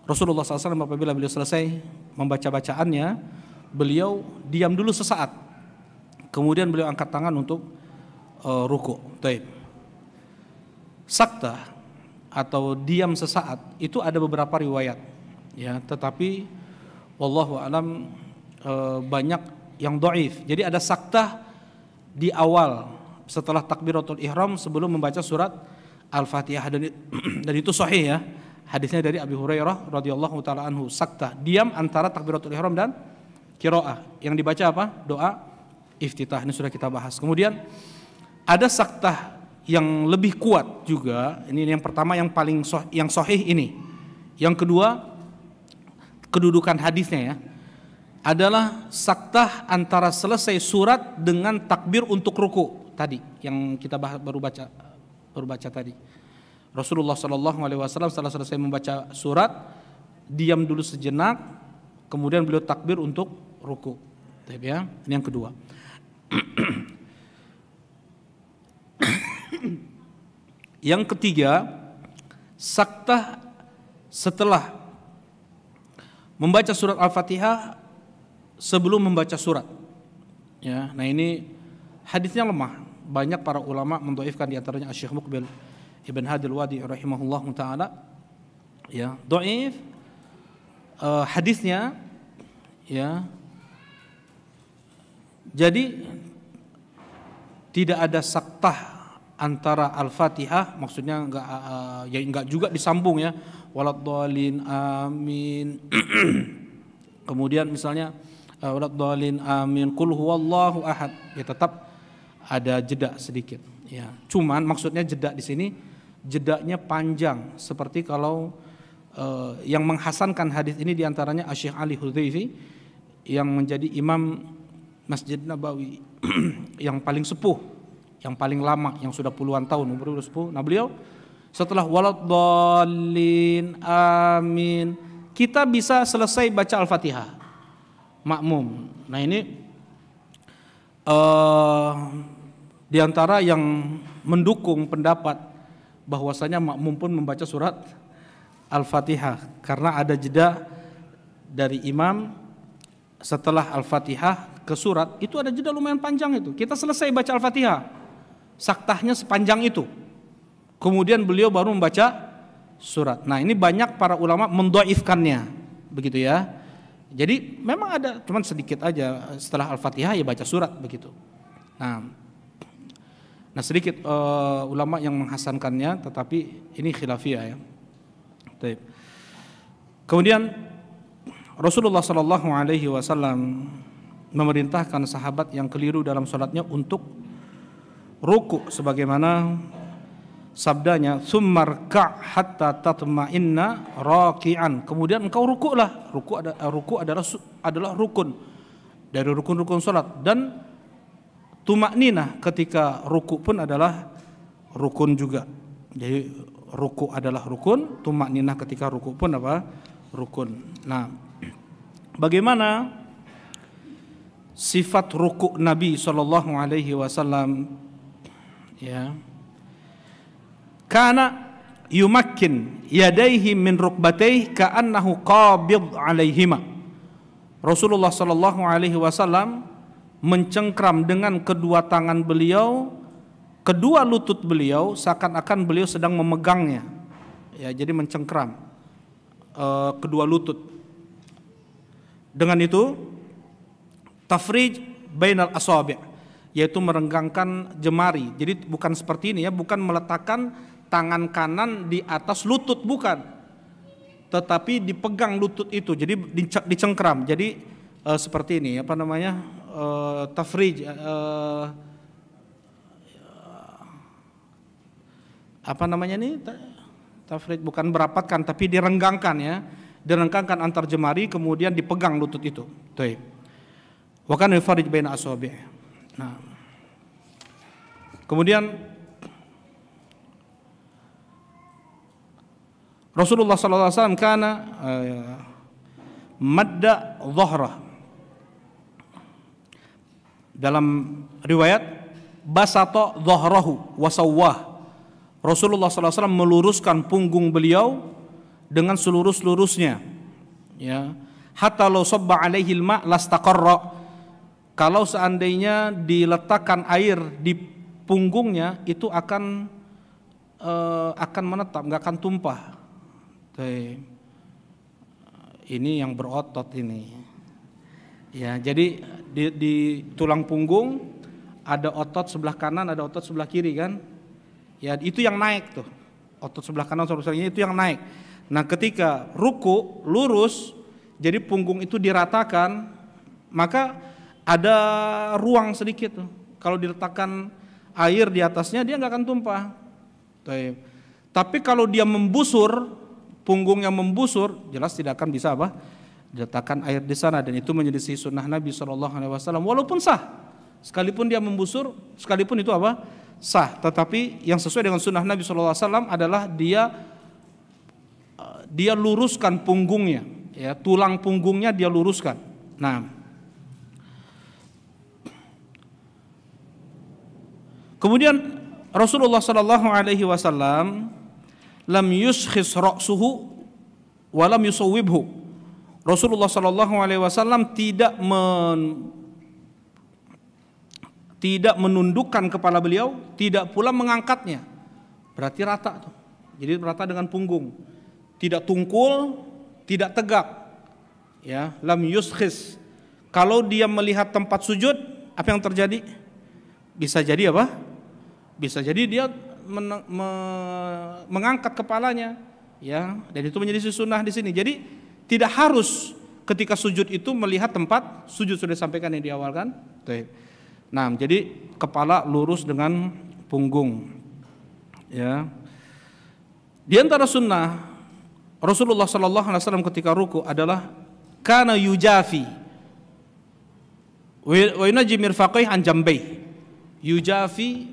Speaker 2: Rasulullah SAW apabila beliau selesai membaca bacaannya, beliau diam dulu sesaat. Kemudian beliau angkat tangan untuk ruku. Baik. Saktah atau diam sesaat itu ada beberapa riwayat, ya, tetapi wallahu alam banyak yang dhaif. Jadi ada saktah di awal setelah takbiratul ihram sebelum membaca surat Al-Fatihah, dan itu sahih, ya. Hadisnya dari Abi Hurairah radhiyallahu taala anhu, saktah, diam antara takbiratul ihram dan qiraah. Yang dibaca apa? Doa iftitah. Ini sudah kita bahas. Kemudian ada saktah yang lebih kuat juga. Ini yang pertama, yang paling yang sahih ini. Yang kedua, kedudukan hadisnya, ya, adalah saktah antara selesai surat dengan takbir untuk ruku tadi yang kita bahas, baru baca tadi. Rasulullah SAW setelah selesai membaca surat, diam dulu sejenak, kemudian beliau takbir untuk ruku. Ya, ini yang kedua. Yang ketiga, saktah setelah membaca surat Al-Fatihah sebelum membaca surat. Ya, nah ini hadisnya lemah. Banyak para ulama mendhaifkan, di antaranya Syekh Muqbil Ibn Hadil Wadi rahimahullah taala. Ya, dhaif hadisnya, ya. Jadi tidak ada saktah antara Al-Fatihah, maksudnya enggak juga disambung, ya. Waladhdallin amin. Kemudian misalnya waladhdallin amin qul huwallahu ahad, ya tetap ada jeda sedikit. Ya, cuman maksudnya jeda di sini jedanya panjang, seperti kalau yang menghasankan hadis ini diantaranya Syekh Ali Hudzaify yang menjadi imam Masjid Nabawi yang paling sepuh, yang paling lama, yang sudah puluhan tahun umur sepuh. Nah beliau setelah waladdallin amin, kita bisa selesai baca Al-Fatihah makmum. Nah ini diantara yang mendukung pendapat bahwasanya makmum pun membaca surat Al-Fatihah, karena ada jeda dari imam setelah Al-Fatihah ke surat, itu ada jeda lumayan panjang itu. Kita selesai baca Al-Fatihah, saktahnya sepanjang itu. Kemudian beliau baru membaca surat. Nah, ini banyak para ulama mendhaifkannya, begitu ya. Jadi memang ada, cuman sedikit aja setelah Al-Fatihah ya baca surat begitu. Nah sedikit ulama yang menghasankannya, tetapi ini khilafiyah ya. Kemudian Rasulullah Shallallahu Alaihi Wasallam memerintahkan sahabat yang keliru dalam sholatnya untuk ruku, sebagaimana sabdanya, "Tsummarka' hatta tatma'inna raki'an." Kemudian engkau rukuklah. Ruku adalah rukun dari rukun-rukun sholat, dan tumakninah ketika ruku pun adalah rukun juga. Jadi ruku adalah rukun, tumakninah ketika ruku pun apa? Rukun. Nah, bagaimana sifat ruku Nabi sallallahu alaihi wasallam? Ya. Kana yumakkin yadayhi min rukbatayhi ka'annahu qabid 'alaihima. Rasulullah sallallahu alaihi wasallam mencengkram dengan kedua tangan beliau kedua lutut beliau, seakan-akan beliau sedang memegangnya. Ya, jadi mencengkram kedua lutut. Dengan itu tafrij bainal asabi', yaitu merenggangkan jemari. Jadi bukan seperti ini ya, bukan meletakkan tangan kanan di atas lutut, bukan, tetapi dipegang lutut itu, jadi dicengkram. Jadi seperti ini, apa namanya, tafrij, apa namanya nih, tafrij bukan merapatkan tapi direnggangkan ya, direnggangkan antar jemari, kemudian dipegang lutut itu. Baik. Wa kana yufarrij baina asabi'. Nah, kemudian Rasulullah sallallahu alaihi wasallam kana madda dhahrah. Dalam riwayat basata dhahrahu wa sawwah. Rasulullah sallallahu alaihi wasallam meluruskan punggung beliau dengan seluruh-seluruhnya. Ya. Hatta law sabba alaihi al-ma' lastaqarra. Kalau seandainya diletakkan air di punggungnya, itu akan menetap, nggak akan tumpah. Ini yang berotot ini. Ya, jadi di tulang punggung ada otot sebelah kanan, ada otot sebelah kiri kan? Ya, itu yang naik tuh. Otot sebelah kanan sebelah kiri itu yang naik. Nah, ketika ruku lurus, jadi punggung itu diratakan, maka ada ruang sedikit tuh. Kalau diletakkan air di atasnya, dia nggak akan tumpah. Tapi kalau dia membusur, punggungnya membusur, jelas tidak akan bisa apa? Diletakkan air di sana, dan itu menjadi sunnah Nabi SAW. Walaupun sah, sekalipun dia membusur, sekalipun itu apa? Sah. Tetapi yang sesuai dengan sunnah Nabi SAW adalah dia luruskan punggungnya, ya, tulang punggungnya dia luruskan. Nah, kemudian Rasulullah SAW lam yuskhis ra'suhu wa lam yusawwibhu. Rasulullah SAW tidak menundukkan kepala beliau, tidak pula mengangkatnya. Berarti rata tuh. Jadi rata dengan punggung. Tidak tungkul, tidak tegak. Ya, lam yuskhis. Kalau dia melihat tempat sujud, apa yang terjadi? Bisa jadi apa? Bisa jadi dia mengangkat kepalanya, ya, dan itu menjadi sunnah di sini. Jadi tidak harus ketika sujud itu melihat tempat sujud, sudah disampaikan yang di awal kan. Nah, jadi kepala lurus dengan punggung. Ya. Di antara sunnah Rasulullah sallallahu alaihi wasallam ketika ruku adalah kana yujafi wa yunaji mirfaqai an jambai. Yujafi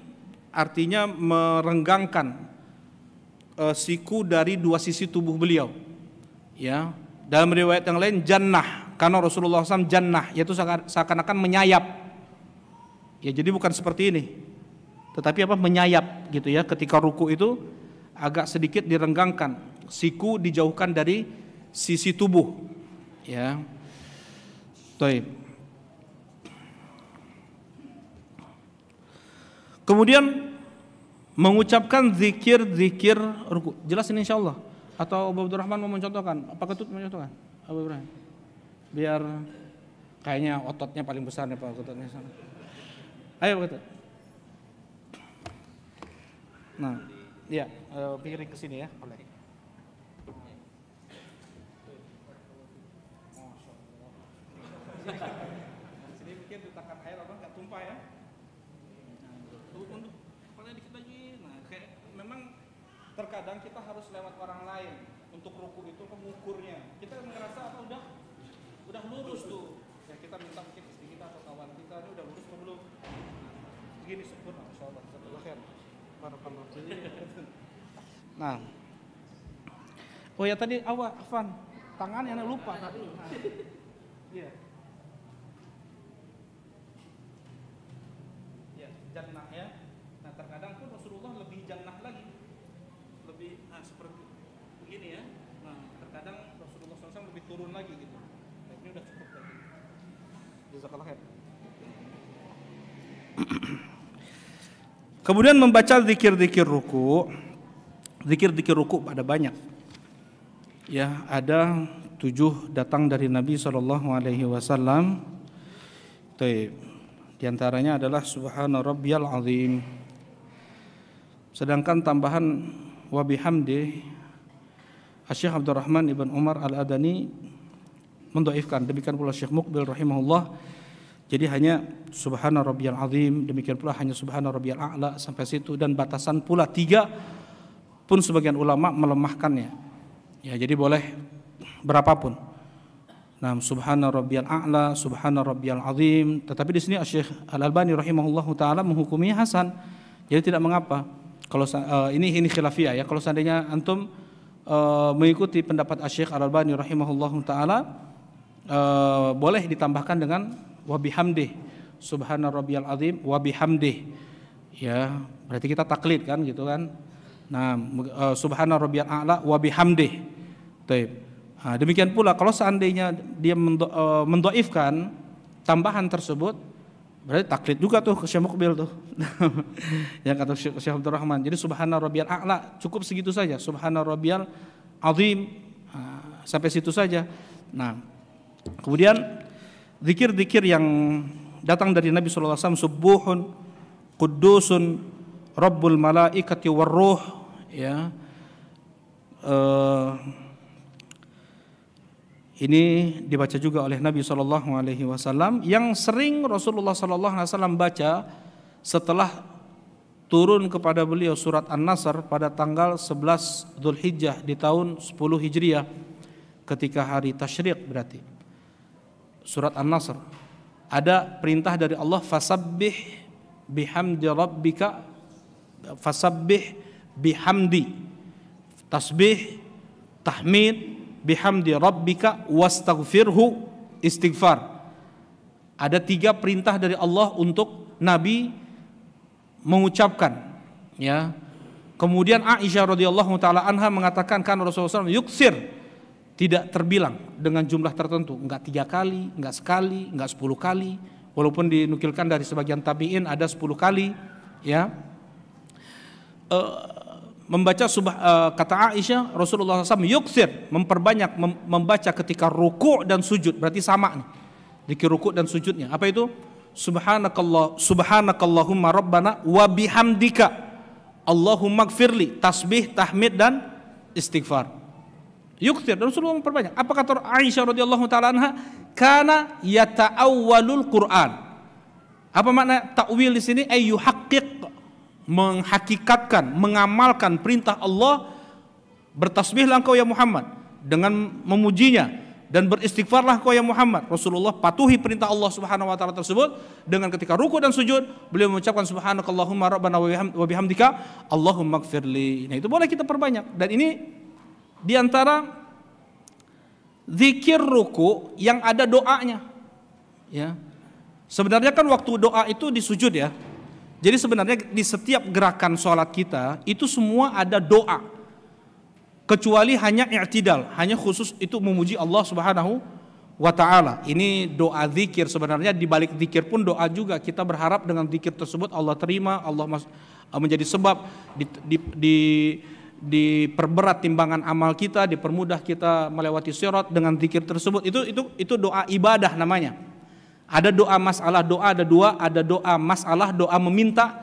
Speaker 2: artinya merenggangkan siku dari dua sisi tubuh beliau. Ya. Dalam riwayat yang lain jannah, karena Rasulullah SAW jannah, yaitu seakan-akan menyayap. Ya, jadi bukan seperti ini, tetapi menyayap gitu ya. Ketika ruku itu agak sedikit direnggangkan, siku dijauhkan dari sisi tubuh. Ya, baik. Kemudian mengucapkan zikir-zikir ruku. Jelas ini insyaallah. Atau Abu Abdurrahman mau mencontohkan? Apa Ketut mencontohkan? Abu Ibrahim. Biar kayaknya ototnya paling besar nih Pak Ketutnya sana. Ayo Ketut. Nah, iya, pikirin ke sini ya, boleh. Sini pikir ditakar air enggak tumpah ya. Untuk kepalanya dikit lagi. Nah, kayak memang terkadang kita harus lewat orang lain untuk ruku itu mengukurnya. Kita merasa udah lurus tuh. Ya kita minta mungkin istri kita atau kawan kita ini udah lurus atau belum. Begini sempurna insyaallah. Barakallahu. Nah. Oh ya tadi Afan, tangan yang lupa tadi. Iya. Ya, jannah ya. Nah, terkadang pun Rasulullah lebih jannah lagi. Seperti begini ya. Nah, terkadang Rasulullah SAW lebih turun lagi gitu. Nah, ini udah cukup tadi. Jazakallah khair. Kemudian membaca zikir-zikir ruku. Zikir-zikir ruku ada banyak. Ya, ada 7 datang dari Nabi SAW. Di antaranya adalah Subhana Rabbiyal Azim. Sedangkan tambahan wa bihamdi Syekh Abdurrahman ibn Umar Al-Adani mendhaifkan, demikian pula Syekh Muqbil rahimahullah. Jadi hanya Subhana Rabbiyal Azim, demikian pula hanya Subhana Rabbiyal A'la sampai situ, dan batasan pula 3 pun sebagian ulama melemahkannya. Ya, jadi boleh berapapun. Nah, Subhana Rabbiyal A'la, Subhana Rabbiyal Azim, tetapi di sini Syekh Al-Albani rahimahullahu taala menghukumnya hasan. Jadi tidak mengapa. Kalau ini khilafiyah ya. Kalau seandainya antum mengikuti pendapat Syekh Al-Albani rahimahullahu taala, boleh ditambahkan dengan wa bihamdih, Subhana Rabbiyal Azim wa bihamdih. Ya, berarti kita taklid kan gitu kan. Nah, Subhana Rabbiyal A'la wa bihamdih. Baik. Nah, demikian pula kalau seandainya dia mendhaifkan tambahan tersebut, berarti taklid juga tuh ke Syekh Muqbil tuh. Yang kata Syekh Abdurrahman. Jadi Subhana Rabbiyal A'la cukup segitu saja. Subhana Rabbiyal Azim sampai situ saja. Nah, kemudian zikir-zikir yang datang dari Nabi sallallahu alaihi wasallam, subuhun quddusun rabbul malaikati warruh, ya. Ini dibaca juga oleh Nabi sallallahu alaihi wasallam, yang sering Rasulullah sallallahu alaihi wasallam baca setelah turun kepada beliau surat An-Nasr pada tanggal 11 Dzulhijjah di tahun 10 Hijriah, ketika hari tasyrik berarti. Surat An-Nasr ada perintah dari Allah, fasabbih bihamdi rabbika, fasabbih bihamdi, tasbih, tahmid, bihamdi rabbika wastaghfirhu, istighfar. Ada 3 perintah dari Allah untuk Nabi mengucapkan, ya. Kemudian Aisyah radhiyallahu taala anha mengatakan kan Rasulullah SAW yuksir, tidak terbilang dengan jumlah tertentu, enggak 3 kali, enggak sekali, enggak 10 kali, walaupun dinukilkan dari sebagian tabi'in ada 10 kali, ya. Membaca kata Aisyah, Rasulullah SAW yuksir, memperbanyak membaca ketika ruku' dan sujud, berarti sama nih, zikir ruku' dan sujudnya. Apa itu? Subhanakallahumma rabbana wa bihamdika Allahumma gfirli, tasbih, tahmid dan istighfar. Yuksir, dan Rasulullah memperbanyak. Apa kata Aisyah radhiyallahu taala anha? Kana yata'awwalul Qur'an. Apa makna takwil di sini? Yuhaqqiq, menghakikatkan, mengamalkan perintah Allah. Bertasbihlah engkau ya Muhammad dengan memujinya, dan beristighfarlah engkau ya Muhammad. Rasulullah patuhi perintah Allah Subhanahu wa taala tersebut dengan ketika ruku dan sujud beliau mengucapkan subhanakallahumma rabbana wa bihamdika Allahumma ighfirli. Nah, itu boleh kita perbanyak, dan ini diantara zikir ruku yang ada doanya. Ya, sebenarnya kan waktu doa itu di sujud ya. Jadi sebenarnya di setiap gerakan sholat kita itu semua ada doa, kecuali hanya i'tidal, hanya khusus itu memuji Allah Subhanahu wa taala. Ini doa zikir, sebenarnya di balik zikir pun doa juga. Kita berharap dengan zikir tersebut Allah terima, Allah menjadi sebab diperberat timbangan amal kita, dipermudah kita melewati sirat dengan zikir tersebut. Itu doa ibadah namanya. Ada doa masalah, ada doa masalah, doa meminta,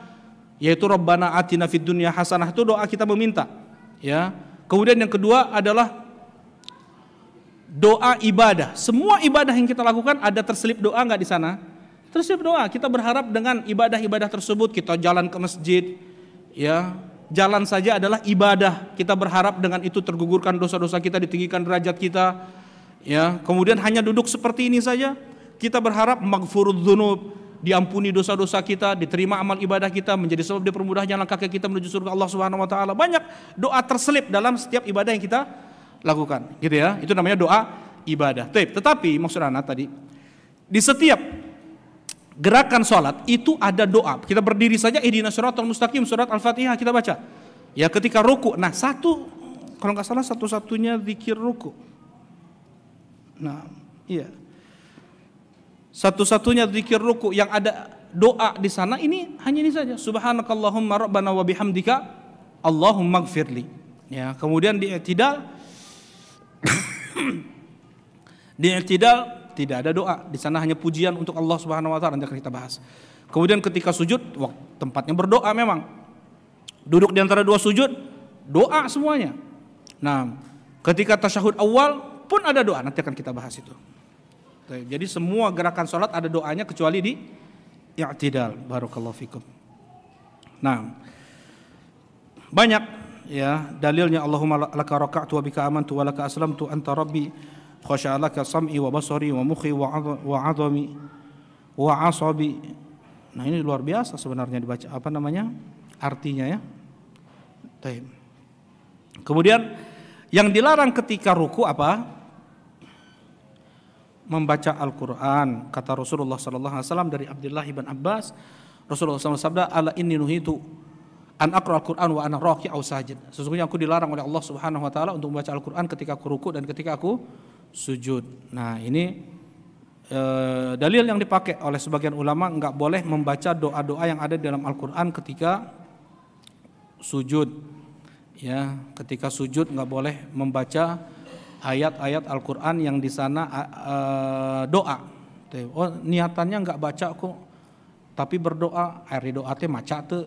Speaker 2: yaitu Rabbana atina fid dunya hasanah, itu doa kita meminta. Ya. Kemudian yang kedua adalah doa ibadah. Semua ibadah yang kita lakukan ada terselip doa enggak di sana? Terselip doa. Kita berharap dengan ibadah-ibadah tersebut, kita jalan ke masjid, ya. Jalan saja adalah ibadah. Kita berharap dengan itu tergugurkan dosa-dosa kita, ditinggikan derajat kita. Ya. Kemudian hanya duduk seperti ini saja, kita berharap maghfurud dzunub, diampuni dosa-dosa kita, diterima amal ibadah kita, menjadi sebab dipermudah jalan kaki kita menuju surga Allah Subhanahu wa taala. Banyak doa terselip dalam setiap ibadah yang kita lakukan, gitu ya. Itu namanya doa ibadah. Tetapi maksud anak tadi, di setiap gerakan sholat itu ada doa. Kita berdiri saja, ihdinas shiratal mustaqim, surat Al-Fatihah kita baca. Ya, ketika ruku. Nah, kalau nggak salah satu-satunya zikir ruku. Nah, iya. Satu-satunya zikir ruku yang ada doa di sana ini hanya ini saja. Subhanakallahumma rabbana wa bihamdika Allahumma ighfirli. Ya, kemudian di i'tidal tidak ada doa. Di sana hanya pujian untuk Allah Subhanahu wa taala, nanti akan kita bahas. Kemudian ketika sujud, tempatnya berdoa memang. Duduk di antara dua sujud, doa semuanya. Nah, ketika tasyahud awal pun ada doa, nanti akan kita bahas itu. Jadi semua gerakan sholat ada doanya kecuali di i'tidal. Barakallahu fikum. Nah, banyak ya dalilnya. Allahumma laka raka'tu wa bika amantu wa laka aslamtu anta rabbi khasya'alaka sam'i wa basari wa mukhi wa 'azami wa 'asabi. Nah, ini luar biasa sebenarnya dibaca artinya ya. Baik. Kemudian yang dilarang ketika ruku apa? Membaca Al-Quran. Kata Rasulullah SAW dari Abdullah bin Abbas, Rasulullah SAW sabda, ala inni nuhitu an aqra al-Quran wa ana raki' aw sajid. Sesungguhnya aku dilarang oleh Allah Subhanahu wa taala untuk membaca Al-Quran ketika aku ruku dan ketika aku sujud. Nah, ini dalil yang dipakai oleh sebagian ulama, enggak boleh membaca doa-doa yang ada di dalam Al-Quran ketika sujud. Ya, ketika sujud enggak boleh membaca ayat-ayat Al-Quran yang di sana doa. Oh, niatannya enggak baca kok, tapi berdoa. Hari doa teh maca teu.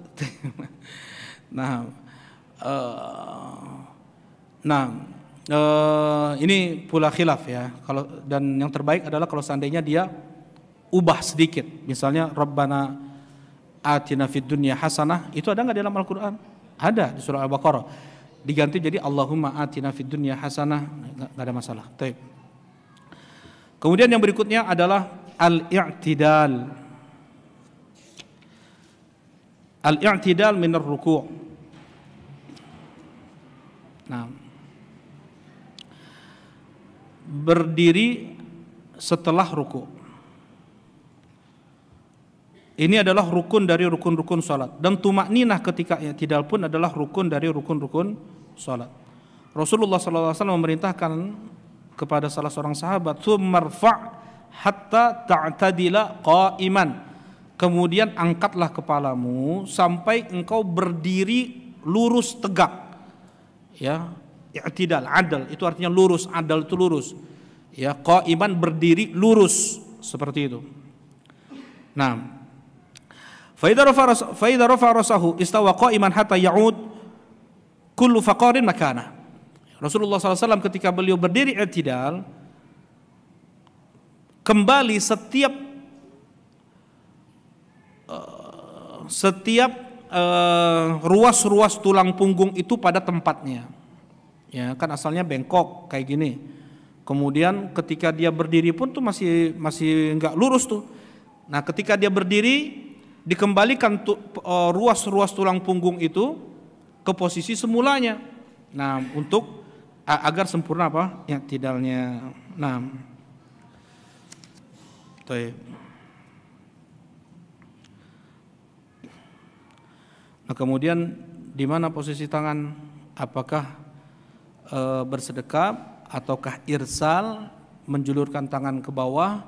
Speaker 2: Ini pula khilaf ya. Dan yang terbaik adalah kalau seandainya dia ubah sedikit. Misalnya Rabbana atina fid dunya hasanah, itu ada enggak di dalam Al-Quran? Ada di surah Al-Baqarah. Diganti jadi Allahumma atina fid dunya hasanah, enggak ada masalah. Baik. Kemudian yang berikutnya adalah al-i'tidal. Al-i'tidal min ar-ruku'. Nah, berdiri setelah ruku'. Ini adalah rukun dari rukun-rukun salat, dan tumakninah ketika i'tidal pun adalah rukun dari rukun-rukun salat. Rasulullah SAW memerintahkan kepada salah seorang sahabat, "Tsummarfa' hatta ta'tadila qa'iman." Kemudian angkatlah kepalamu sampai engkau berdiri lurus tegak. Ya, i'tidal, adal itu artinya lurus, adal itu lurus. Ya, qa'iman berdiri lurus seperti itu. Nah, Faida rafa rasahu istawa qa'iman hatta ya'ud kullu faqarin makana. Rasulullah SAW ketika beliau berdiri i'tidal, kembali setiap setiap ruas-ruas tulang punggung itu pada tempatnya. Ya, kan asalnya bengkok kayak gini. Kemudian ketika dia berdiri pun tuh masih nggak lurus tuh. Nah, ketika dia berdiri dikembalikan ruas-ruas tulang punggung itu ke posisi semulanya. Nah, untuk agar sempurna apa? Ya, tidalnya. Nah, kemudian di mana posisi tangan? Apakah bersedekap ataukah irsal, menjulurkan tangan ke bawah?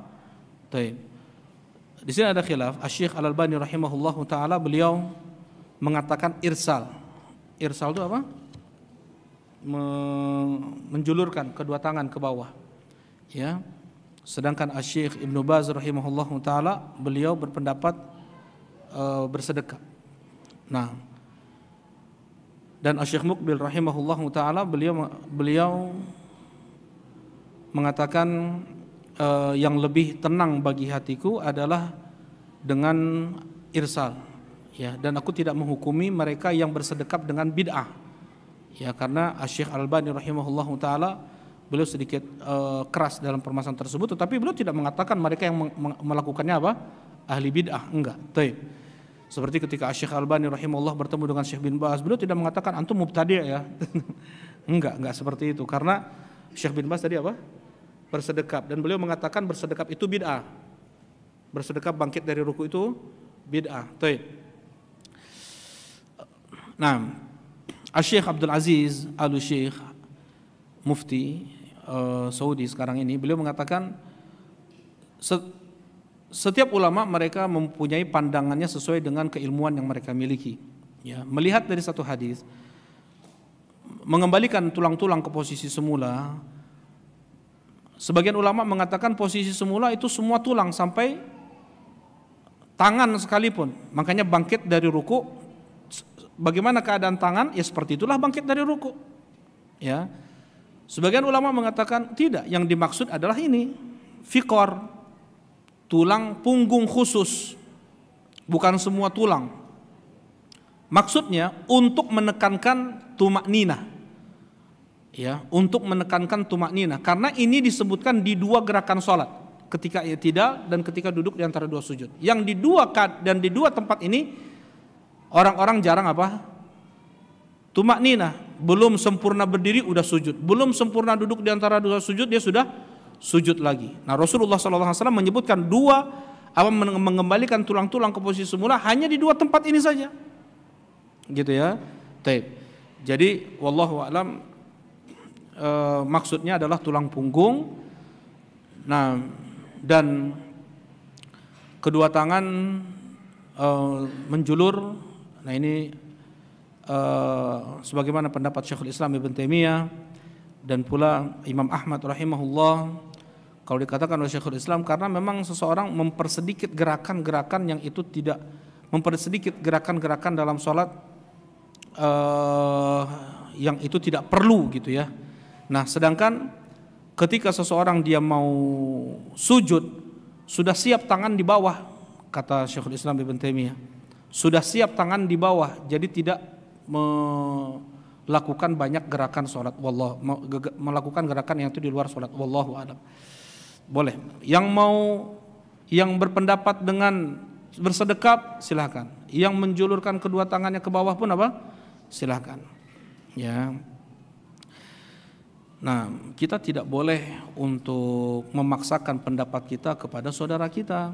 Speaker 2: Di sini ada khilaf. Asy-Syaikh Al-Albani rahimahullahu taala beliau mengatakan irsal. Irsal itu apa? Menjulurkan kedua tangan ke bawah. Ya. Sedangkan Asy-Syaikh Ibnu Baz rahimahullahu taala beliau berpendapat bersedekap. Nah, dan Asy-Syaikh Muqbil rahimahullahu taala beliau mengatakan yang lebih tenang bagi hatiku adalah dengan irsal, ya, dan aku tidak menghukumi mereka yang bersedekap dengan bid'ah, ya, karena Asy-Syaikh Al-Albani rahimahullahu taala beliau sedikit keras dalam permasalahan tersebut, tetapi beliau tidak mengatakan mereka yang melakukannya apa? Ahli bid'ah, enggak. Seperti ketika Asy-Syaikh Al-Albani rahimahullah bertemu dengan Syekh bin Baz, beliau tidak mengatakan antum mubtadi' ya. enggak seperti itu, karena Syekh bin Baz tadi apa? Bersedekap, dan beliau mengatakan bersedekap itu bid'ah. Bersedekap bangkit dari ruku itu bid'ah. Nah, Asy-Syaikh Abdul Aziz Al-Syekh Mufti Saudi sekarang ini, beliau mengatakan setiap ulama mereka mempunyai pandangannya sesuai dengan keilmuan yang mereka miliki. Ya, melihat dari satu hadis, mengembalikan tulang-tulang ke posisi semula. Sebagian ulama mengatakan posisi semula itu semua tulang sampai tangan sekalipun. Makanya bangkit dari ruku, bagaimana keadaan tangan? Ya seperti itulah bangkit dari ruku. Ya. Sebagian ulama mengatakan tidak, yang dimaksud adalah ini, fiqor, tulang punggung khusus, bukan semua tulang. Maksudnya untuk menekankan tumakninah, ya, untuk menekankan tumakninah, karena ini disebutkan di dua gerakan sholat, ketika i'tidal dan ketika duduk di antara dua sujud. Yang di dua tempat ini orang-orang jarang apa? Tumakninah. Belum sempurna berdiri udah sujud, belum sempurna duduk di antara dua sujud dia sudah sujud lagi. Nah, Rasulullah SAW menyebutkan mengembalikan tulang-tulang ke posisi semula hanya di dua tempat ini saja, gitu ya. Jadi wallahu a'lam, maksudnya adalah tulang punggung. Nah, dan kedua tangan menjulur. Nah, ini sebagaimana pendapat Syekhul Islam Ibn Taimiyah dan pula Imam Ahmad rahimahullah. Kalau dikatakan oleh Syekhul Islam, karena memang seseorang mempersedikit gerakan-gerakan yang itu tidak, mempersedikit gerakan-gerakan dalam sholat yang itu tidak perlu, gitu ya. Nah, sedangkan ketika seseorang dia mau sujud, sudah siap tangan di bawah, kata Syekhul Islam Ibn Taimiyah, sudah siap tangan di bawah, jadi tidak melakukan banyak gerakan sholat, melakukan gerakan yang itu di luar sholat, wallahu a'lam. Boleh. Yang berpendapat dengan bersedekap silahkan. Yang menjulurkan kedua tangannya ke bawah pun apa? Silahkan. Ya. Nah, kita tidak boleh untuk memaksakan pendapat kita kepada saudara kita.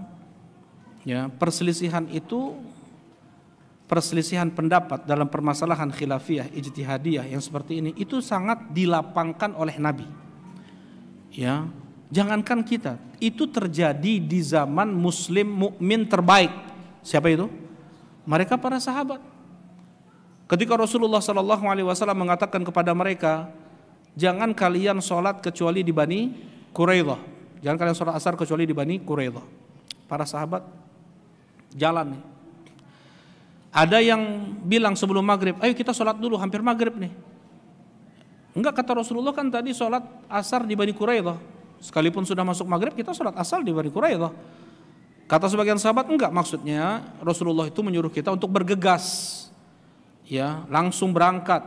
Speaker 2: Ya, perselisihan pendapat dalam permasalahan khilafiyah, ijtihadiyah yang seperti ini itu sangat dilapangkan oleh Nabi. Ya, jangankan kita, itu terjadi di zaman muslim mukmin terbaik. Siapa itu? Mereka para sahabat. Ketika Rasulullah SAW mengatakan kepada mereka, jangan kalian sholat kecuali di Bani Quraidah, jangan kalian sholat asar kecuali di Bani Quraidah. Para sahabat jalan nih. Ada yang bilang sebelum maghrib, ayo kita sholat dulu, hampir maghrib nih. Enggak, kata Rasulullah kan tadi sholat asar di Bani Quraidah. Sekalipun sudah masuk maghrib, kita sholat asar di Bani Quraidah. Kata sebagian sahabat, enggak, maksudnya Rasulullah itu menyuruh kita untuk bergegas, ya, langsung berangkat,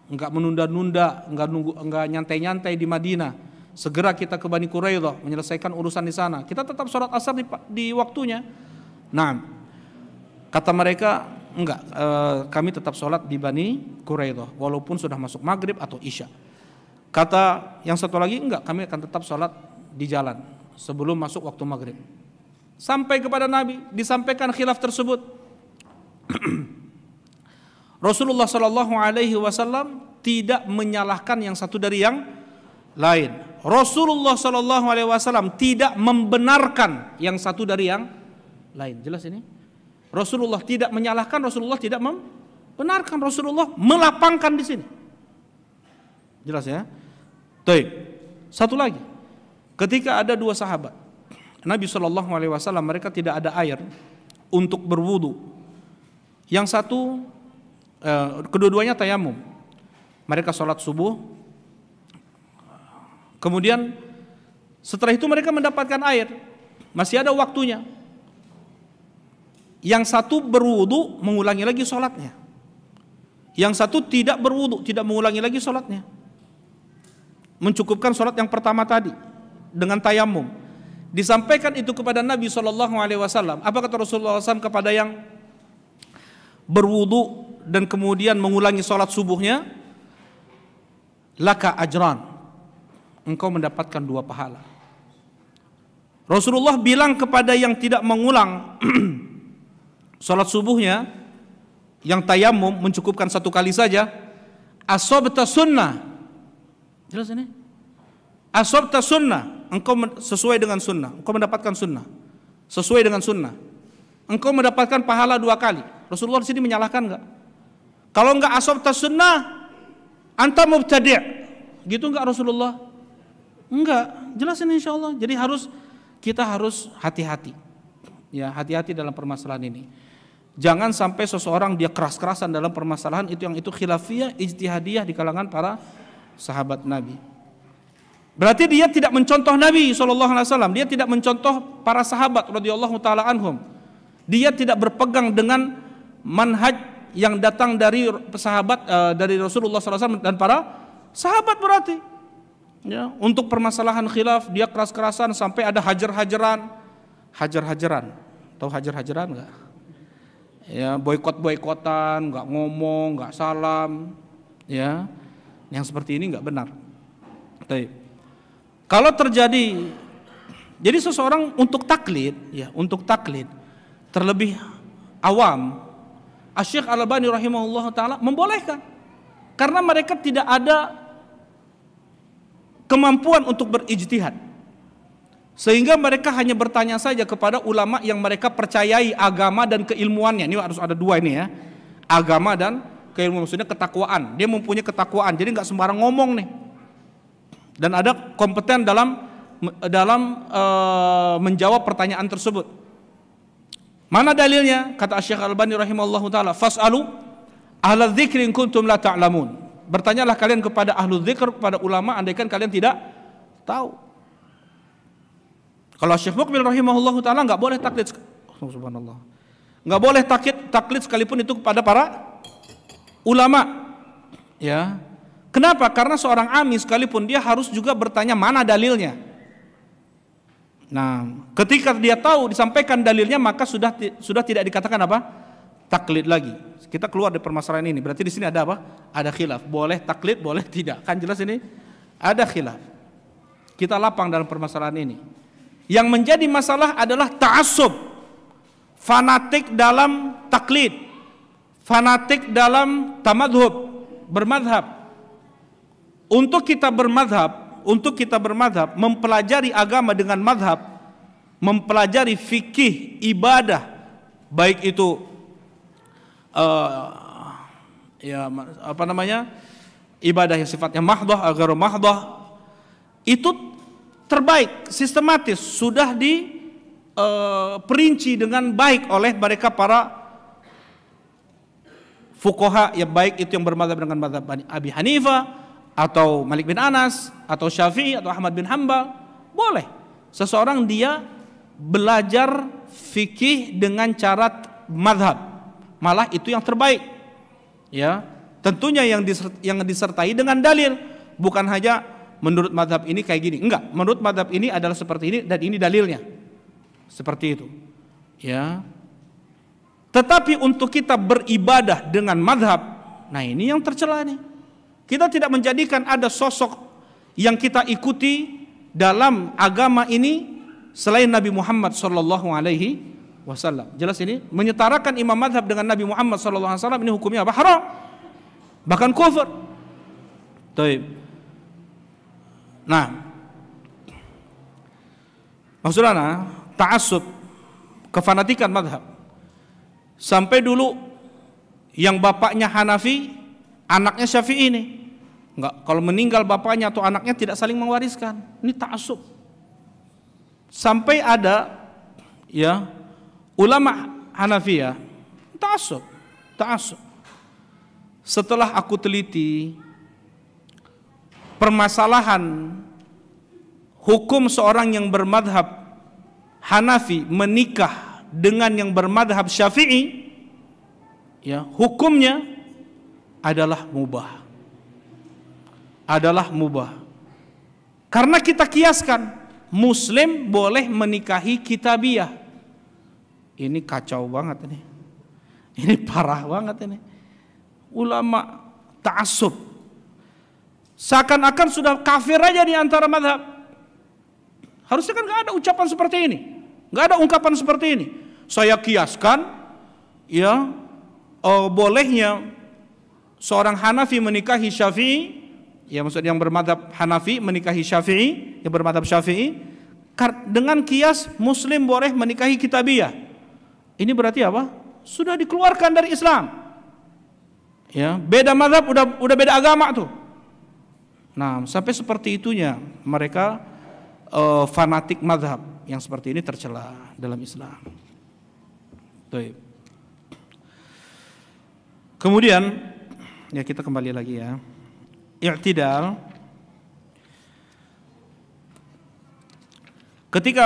Speaker 2: enggak menunda-nunda, enggak nyantai-nyantai di Madinah. Segera kita ke Bani Quraidah menyelesaikan urusan di sana. Kita tetap sholat asar di waktunya. Nah, kata mereka, enggak, kami tetap sholat di Bani Quraidah walaupun sudah masuk maghrib atau isya. Kata yang satu lagi, enggak, kami akan tetap sholat di jalan sebelum masuk waktu maghrib. Sampai kepada Nabi disampaikan khilaf tersebut. Rasulullah Shallallahu Alaihi Wasallam tidak menyalahkan yang satu dari yang lain. Rasulullah Shallallahu Alaihi Wasallam tidak membenarkan yang satu dari yang lain. Jelas ini? Rasulullah tidak menyalahkan, Rasulullah tidak membenarkan, Rasulullah melapangkan di sini. Jelas ya? Baik. Satu lagi, ketika ada dua sahabat Nabi Shallallahu Alaihi Wasallam, mereka tidak ada air untuk berwudu. Yang satu, kedua-duanya tayamum. Mereka sholat subuh. Kemudian setelah itu mereka mendapatkan air, masih ada waktunya. Yang satu berwudu, mengulangi lagi sholatnya. Yang satu tidak berwudu, tidak mengulangi lagi sholatnya. Mencukupkan sholat yang pertama tadi dengan tayamum. Disampaikan itu kepada Nabi SAW. Apa kata Rasulullah SAW kepada yang berwudu dan kemudian mengulangi sholat subuhnya? Laka ajran, engkau mendapatkan 2 pahala. Rasulullah bilang kepada yang tidak mengulang sholat subuhnya, yang tayamum mencukupkan 1 kali saja, asabta sunnah. Jelas ini? Asabta sunnah, engkau sesuai dengan sunnah, engkau mendapatkan sunnah, sesuai dengan sunnah, engkau mendapatkan pahala 2 kali. Rasulullah di sini menyalahkan enggak? Kalau enggak asabta sunnah, anta mubtadi', gitu enggak Rasulullah? Enggak, jelas ini insyaallah. Jadi kita harus hati-hati, ya, hati-hati dalam permasalahan ini. Jangan sampai seseorang dia keras-kerasan dalam permasalahan itu, yang itu khilafiyah, ijtihadiyah di kalangan para sahabat Nabi. Berarti dia tidak mencontoh Nabi SAW, dia tidak mencontoh para sahabat radhiyallahu taala anhum. Dia tidak berpegang dengan manhaj yang datang dari sahabat, dari Rasulullah SAW dan para sahabat berarti. Ya, untuk permasalahan khilaf dia keras-kerasan sampai ada hajar-hajaran. Tahu hajar-hajaran enggak? Ya, boikot-boikotan, enggak ngomong, enggak salam, ya. Yang seperti ini enggak benar. Baik. Kalau terjadi, jadi seseorang untuk taklid, ya, untuk taklid terlebih awam, Asy-Syaikh Al-Albani rahimahullah taala membolehkan, karena mereka tidak ada kemampuan untuk berijtihad, sehingga mereka hanya bertanya saja kepada ulama yang mereka percayai agama dan keilmuannya. Ini harus ada 2 ini ya, agama dan keilmuan, maksudnya ketakwaan. Dia mempunyai ketakwaan, jadi nggak sembarang ngomong nih. Dan ada kompeten dalam menjawab pertanyaan tersebut. Mana dalilnya? Kata Asy-Syaikh Al-Albani rahimahullahu taala, fas'alu ahla dzikri in kuntum la ta'lamun. Bertanyalah kalian kepada ahlu dzikr, kepada ulama, andaikan kalian tidak tahu. Kalau Syekh Muqbil rahimahullahu taala enggak boleh taklid. Subhanallah. Enggak boleh taklid sekalipun itu kepada para ulama. Ya. Kenapa? Karena seorang ami sekalipun dia harus juga bertanya mana dalilnya. Nah, ketika dia tahu disampaikan dalilnya, maka sudah tidak dikatakan apa? Taklid lagi. Kita keluar dari permasalahan ini. Berarti di sini ada apa? Ada khilaf. Boleh taklid, boleh tidak. Kan jelas ini ada khilaf. Kita lapang dalam permasalahan ini. Yang menjadi masalah adalah ta'assub. Fanatik dalam taklid. Fanatik dalam tamadhub, bermadhab. Untuk kita bermadhab, mempelajari agama dengan madhab, mempelajari fikih, ibadah, baik itu ibadah yang sifatnya mahdoh, agar mahdoh, itu terbaik, sistematis, sudah diperinci dengan baik oleh mereka para fuqaha, ya, baik itu yang bermadhab dengan madhab Abi Hanifah, atau Malik bin Anas, atau Syafi'i, atau Ahmad bin Hambal. Boleh seseorang dia belajar fikih dengan cara madhab, malah itu yang terbaik. Ya, tentunya yang disertai dengan dalil, bukan hanya menurut madhab ini kayak gini. Enggak, menurut madhab ini adalah seperti ini dan ini dalilnya, seperti itu. Ya, tetapi untuk kita beribadah dengan madhab, nah ini yang tercela nih. Kita tidak menjadikan ada sosok yang kita ikuti dalam agama ini selain Nabi Muhammad sallallahu alaihi wasallam. Jelas ini menyetarakan imam madhab dengan Nabi Muhammad sallallahu alaihi wasallam, ini hukumnya apa? Haram, bahkan kufur. Taib. Nah, maksudnya ta'assub, kefanatikan madhab. Sampai dulu yang bapaknya Hanafi, anaknya Syafi'i nih. Enggak, kalau meninggal bapaknya atau anaknya tidak saling mewariskan. Ini ta'assub. Sampai ada ya ulama Hanafiyah ta'assub. Setelah aku teliti permasalahan hukum seorang yang bermadhab Hanafi menikah dengan yang bermadhab Syafi'i, ya hukumnya adalah mubah. Karena kita kiaskan, Muslim boleh menikahi kitabiyah. Ini kacau banget ini. Ini parah banget ini. Ulama ta'assub. Seakan-akan sudah kafir aja di antara madhab. Harusnya kan gak ada ucapan seperti ini, gak ada ungkapan seperti ini. Saya kiaskan, ya bolehnya seorang Hanafi menikahi Syafi'i, ya maksud yang bermadhab Hanafi menikahi Syafi'i, yang bermadhab Syafi'i, dengan kias Muslim boleh menikahi kitabiyah. Ini berarti apa? Sudah dikeluarkan dari Islam. Ya, beda madhab, udah beda agama tuh. Nah, sampai seperti itunya mereka fanatik madhab yang seperti ini tercela dalam Islam. Baik. Kemudian ya kita kembali lagi ya. I'tidal, ketika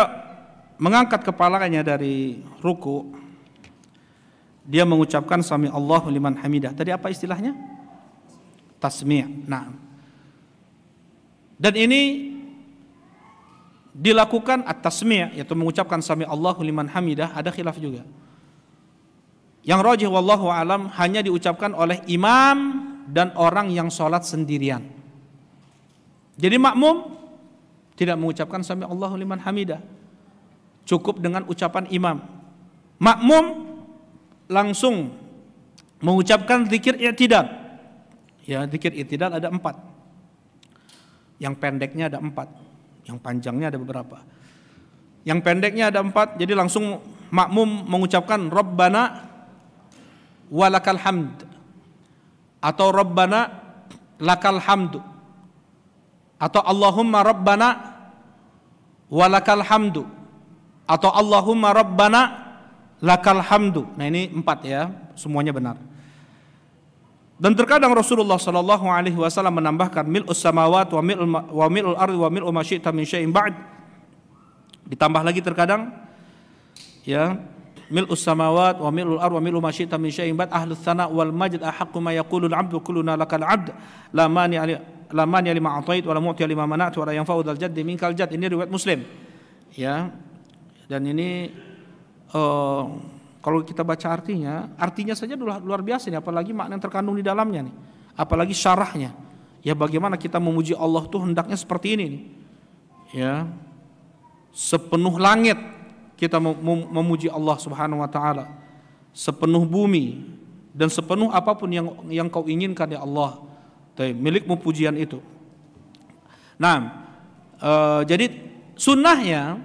Speaker 2: mengangkat kepalanya dari ruku, dia mengucapkan sami Allahu liman hamidah. Tadi apa istilahnya? Tasmi'. Nah, dan ini dilakukan at-tasmi', yaitu mengucapkan sami Allahu liman hamidah, ada khilaf juga. Yang rajih wallahu alam hanya diucapkan oleh imam dan orang yang sholat sendirian. Jadi makmum tidak mengucapkan sami Allahu liman hamidah, cukup dengan ucapan imam. Makmum langsung mengucapkan zikir i'tidal. Ya, zikir i'tidal ada 4. Yang pendeknya ada 4, yang panjangnya ada beberapa. Yang pendeknya ada 4, jadi langsung makmum mengucapkan Rabbana walakal hamd, atau Rabbana lakal hamdu, atau Allahumma Rabbana walakal hamdu, atau Allahumma Rabbana lakal hamdu. Nah ini 4 ya, semuanya benar. Dan terkadang Rasulullah sallallahu alaihi wasallam menambahkan mil'us samawat wa mil'ul ardi wa mil'u ma syi'ta min syai'in ba'd. Ditambah lagi terkadang ya, mil'us samawat wa mil'ul ardi wa mil'u ma syi'ta min syai'in ba'd, ahlus tsana wal majd ahaqqu ma yaqulul 'abdu kulluna lakal 'abd la mani lima atait wa la mu'ti lima mana'tu wa la yanfa'u dzal jaddi minkal jadd. Ini riwayat Muslim. Ya. Dan ini kalau kita baca artinya saja luar biasa nih, apalagi makna yang terkandung di dalamnya nih, apalagi syarahnya. Ya bagaimana kita memuji Allah tuh hendaknya seperti ini nih. Ya. Sepenuh langit kita memuji Allah Subhanahu wa taala, sepenuh bumi dan sepenuh apapun yang kau inginkan ya Allah. Milikmu pujian itu. Nah, jadi sunnahnya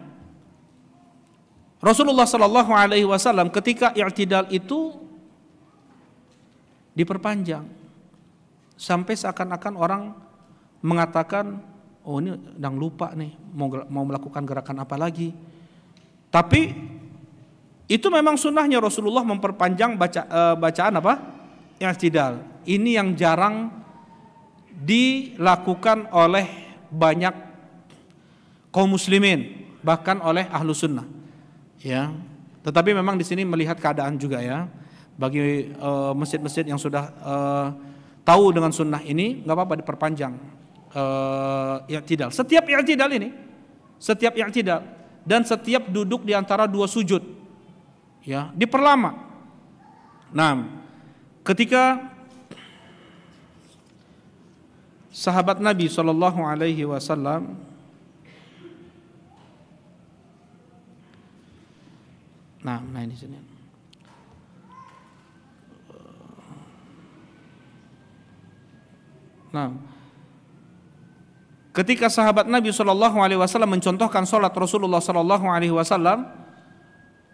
Speaker 2: Rasulullah sallallahu alaihi wasallam ketika i'tidal itu diperpanjang sampai seakan-akan orang mengatakan, oh ini sedang lupa nih mau melakukan gerakan apa lagi. Tapi itu memang sunnahnya Rasulullah memperpanjang bacaan apa? I'tidal. Ini yang jarang dilakukan oleh banyak kaum muslimin, bahkan oleh ahlu sunnah. Ya, Tetapi memang di sini melihat keadaan juga ya. Bagi masjid-masjid yang sudah tahu dengan sunnah ini, nggak apa-apa diperpanjang i'tidal. Setiap i'tidal dan setiap duduk di antara dua sujud, ya, diperlama. Nah, ketika sahabat Nabi Shallallahu Alaihi Wasallam ini sini. Nah, ketika sahabat Nabi Shallallahu Alaihi Wasallam mencontohkan sholat Rasulullah Shallallahu Alaihi Wasallam,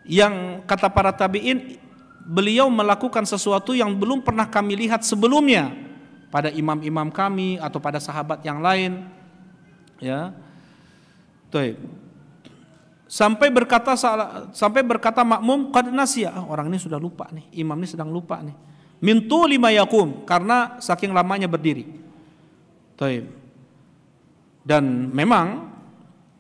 Speaker 2: yang kata para tabiin, beliau melakukan sesuatu yang belum pernah kami lihat sebelumnya pada imam-imam kami atau pada sahabat yang lain, ya. Sampai berkata makmum, qad nasiya, orang ini sudah lupa nih, imam ini sedang lupa nih. Min tuli ma yakum, karena saking lamanya berdiri. Dan memang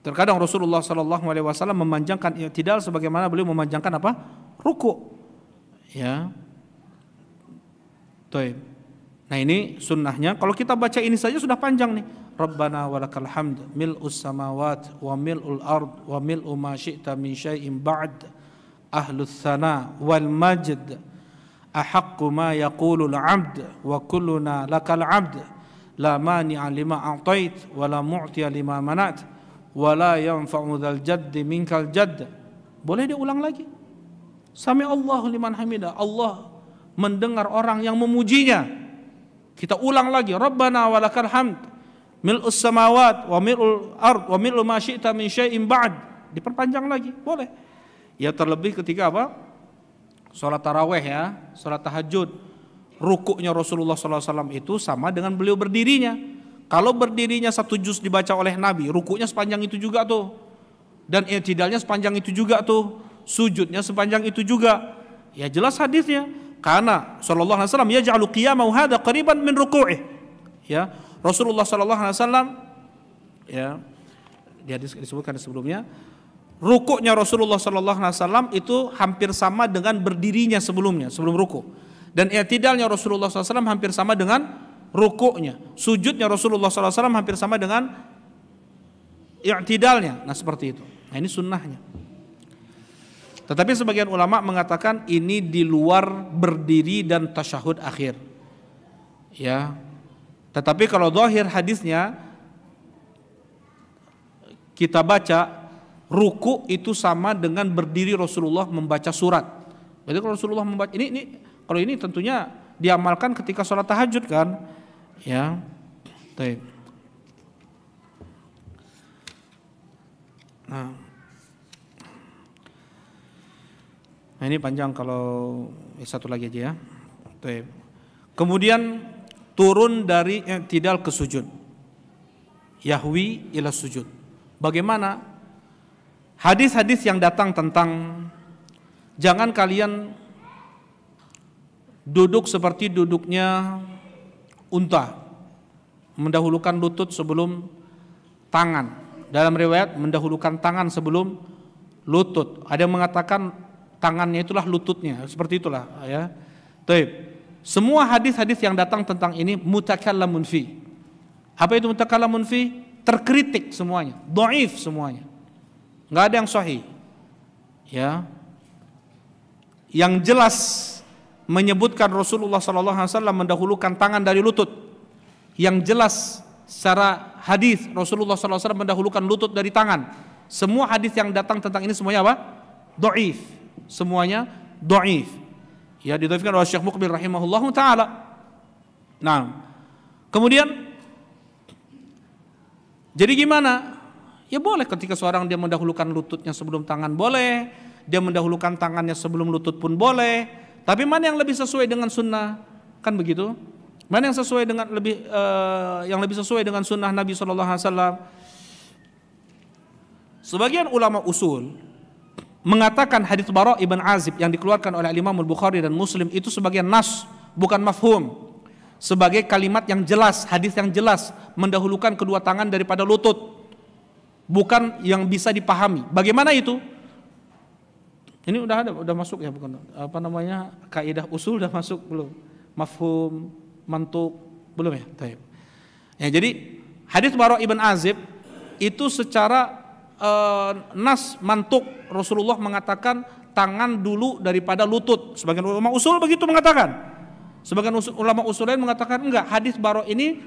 Speaker 2: terkadang Rasulullah Sallallahu Alaihi Wasallam memanjangkan i'tidal sebagaimana beliau memanjangkan apa? Ruku. Ya. Nah ini sunnahnya. Kalau kita baca ini saja sudah panjang nih. Rabbana walakal hamd mil'us samawat wa mil'ul ard wa mil'u ma syi'ta min syai'in ba'd ahlus sana wal majd ahaqqu ma yaqulul 'abd wa kulluna lakal 'abd la mani'a lima a'tait wa la mu'tiya lima manat wa la yanfa'u dzal jaddi minkal jadd. Boleh diulang lagi? Sami Allahu liman hamidah. Allah mendengar orang yang memujinya. Kita ulang lagi, Rabbana walakal hamd mil'us samawat wa mil'ul ard wa mil'u ma syi'ta min syai'in ba'd. Diperpanjang lagi, boleh. Ya terlebih ketika apa? Salat tarawih ya, salat tahajud. Rukuknya Rasulullah SAW itu sama dengan beliau berdirinya. Kalau berdirinya satu juz dibaca oleh Nabi, rukuknya sepanjang itu juga tuh. Dan i'tidalnya sepanjang itu juga tuh. Sujudnya sepanjang itu juga. Ya jelas hadisnya. Karena sallallahu alaihi wasallam yaj'alu qiyamahu hadha qariban min ruku'ih. Ya, Rasulullah sallallahu alaihi wasallam ya di hadis disebutkan sebelumnya, rukuknya Rasulullah sallallahu alaihi wasallam itu hampir sama dengan berdirinya sebelumnya, sebelum ruku'. Dan i'tidalnya Rasulullah SAW hampir sama dengan rukuknya. Sujudnya Rasulullah SAW hampir sama dengan i'tidalnya. Nah seperti itu. Nah ini sunnahnya. Tetapi sebagian ulama mengatakan ini di luar berdiri dan tasyahud akhir. Ya. Tetapi kalau zahir hadisnya kita baca, ruku itu sama dengan berdiri Rasulullah membaca surat. Jadi kalau Rasulullah membaca kalau ini tentunya diamalkan ketika sholat tahajud kan, ya. Nah ini panjang, kalau satu lagi aja ya. Kemudian turun dari i'tidal ke sujud, yahwi ila sujud. Bagaimana hadis-hadis yang datang tentang jangan kalian duduk seperti duduknya unta, mendahulukan lutut sebelum tangan. Dalam riwayat mendahulukan tangan sebelum lutut. Ada yang mengatakan tangannya itulah lututnya, seperti itulah ya. Semua hadis-hadis yang datang tentang ini mutakallamun fi. Apa itu mutakallamun fi? Terkritik semuanya, dhaif semuanya. Enggak ada yang sahih. Ya. Yang jelas menyebutkan Rasulullah SAW mendahulukan tangan dari lutut. Yang jelas secara hadis Rasulullah SAW mendahulukan lutut dari tangan. Semua hadis yang datang tentang ini semuanya apa? Dhaif. Semuanya dhaif. Ya, didhaifkan oleh Syekh Muqbil rahimahullahu taala. Nah, kemudian jadi gimana? Ya boleh ketika seorang dia mendahulukan lututnya sebelum tangan boleh, dia mendahulukan tangannya sebelum lutut pun boleh. Tapi mana yang lebih sesuai dengan sunnah? Kan begitu? Mana yang sesuai dengan yang lebih sesuai dengan sunnah Nabi Sallallahu Alaihi Wasallam? Sebagian ulama usul mengatakan hadits Bara ibn Azib yang dikeluarkan oleh Imam Al-Bukhari dan Muslim itu sebagai nas, bukan mafhum, sebagai kalimat yang jelas, hadis yang jelas, mendahulukan kedua tangan daripada lutut, bukan yang bisa dipahami. Bagaimana itu? Ini udah masuk ya, bukan apa namanya, kaidah usul udah masuk belum? Mafhum, mantuk belum ya? Taib. Ya, jadi hadis Bara' ibn Azib itu secara nas mantuk Rasulullah mengatakan tangan dulu daripada lutut. Sebagian ulama usul begitu mengatakan. Sebagian ulama usul lain mengatakan enggak, hadis Bara' ini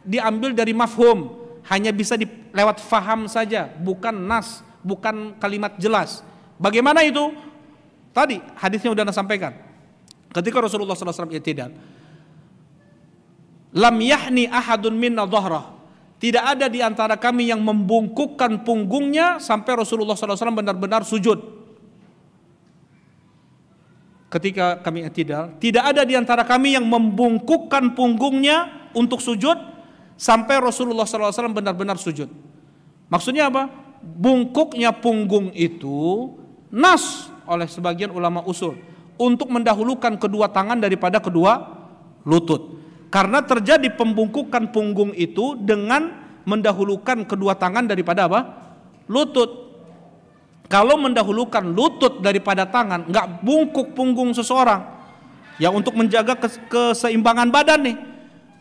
Speaker 2: diambil dari mafhum, hanya bisa lewat faham saja, bukan nas, bukan kalimat jelas. Bagaimana itu? Tadi hadisnya sudah Anda sampaikan. Ketika Rasulullah SAW i'tidal, lam yahni ahadun minna dhahrah. Tidak ada di antara kami yang membungkukkan punggungnya sampai Rasulullah SAW benar-benar sujud. Ketika kami i'tidal, tidak ada di antara kami yang membungkukkan punggungnya untuk sujud sampai Rasulullah SAW benar-benar sujud. Maksudnya apa? Bungkuknya punggung itu nas oleh sebagian ulama usul untuk mendahulukan kedua tangan daripada kedua lutut. Karena terjadi pembungkukan punggung itu dengan mendahulukan kedua tangan daripada apa? Lutut. Kalau mendahulukan lutut daripada tangan, nggak bungkuk punggung seseorang, ya untuk menjaga keseimbangan badan nih.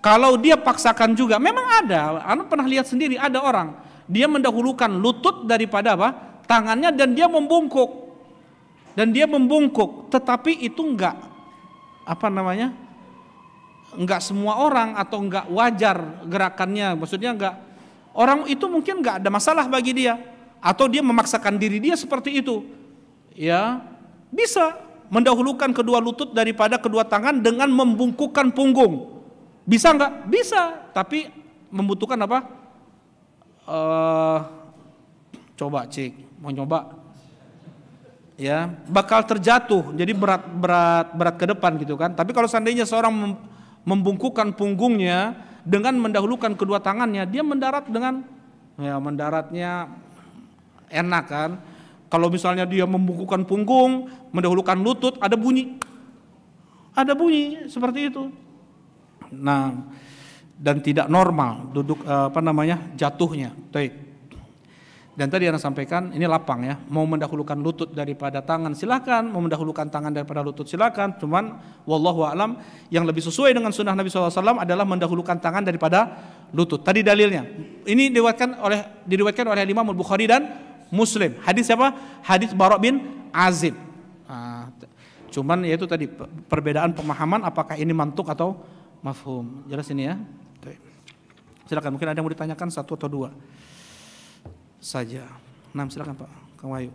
Speaker 2: Kalau dia paksakan juga, memang ada, Anda pernah lihat sendiri ada orang, dia mendahulukan lutut daripada apa? Tangannya, dan dia membungkuk. Tetapi itu enggak enggak semua orang, atau enggak wajar gerakannya. Maksudnya enggak, orang itu mungkin enggak ada masalah bagi dia, atau dia memaksakan diri dia seperti itu. Ya, bisa mendahulukan kedua lutut daripada kedua tangan dengan membungkukkan punggung. Bisa enggak? Bisa, tapi membutuhkan apa? Coba cek, mau nyoba? Ya, bakal terjatuh, jadi berat ke depan gitu kan. Tapi kalau seandainya seorang membungkukkan punggungnya dengan mendahulukan kedua tangannya, dia mendarat dengan, ya mendaratnya enak kan. Kalau misalnya dia membungkukkan punggung, mendahulukan lutut, ada bunyi seperti itu. Nah, dan tidak normal jatuhnya. Dan tadi Anda sampaikan, ini lapang ya, mau mendahulukan lutut daripada tangan silakan, mau mendahulukan tangan daripada lutut silakan. Cuman wallahu a'lam, yang lebih sesuai dengan sunnah Nabi SAW adalah mendahulukan tangan daripada lutut. Tadi dalilnya, ini diriwayatkan oleh Imam Al-Bukhari dan Muslim. Hadis siapa? Hadis Bara' bin Azib. Cuman yaitu tadi perbedaan pemahaman, apakah ini mantuk atau mafhum. Jelas ini ya. Silakan, mungkin ada yang mau ditanyakan satu atau dua saja. Nah, silakan Pak Kang Wahyu.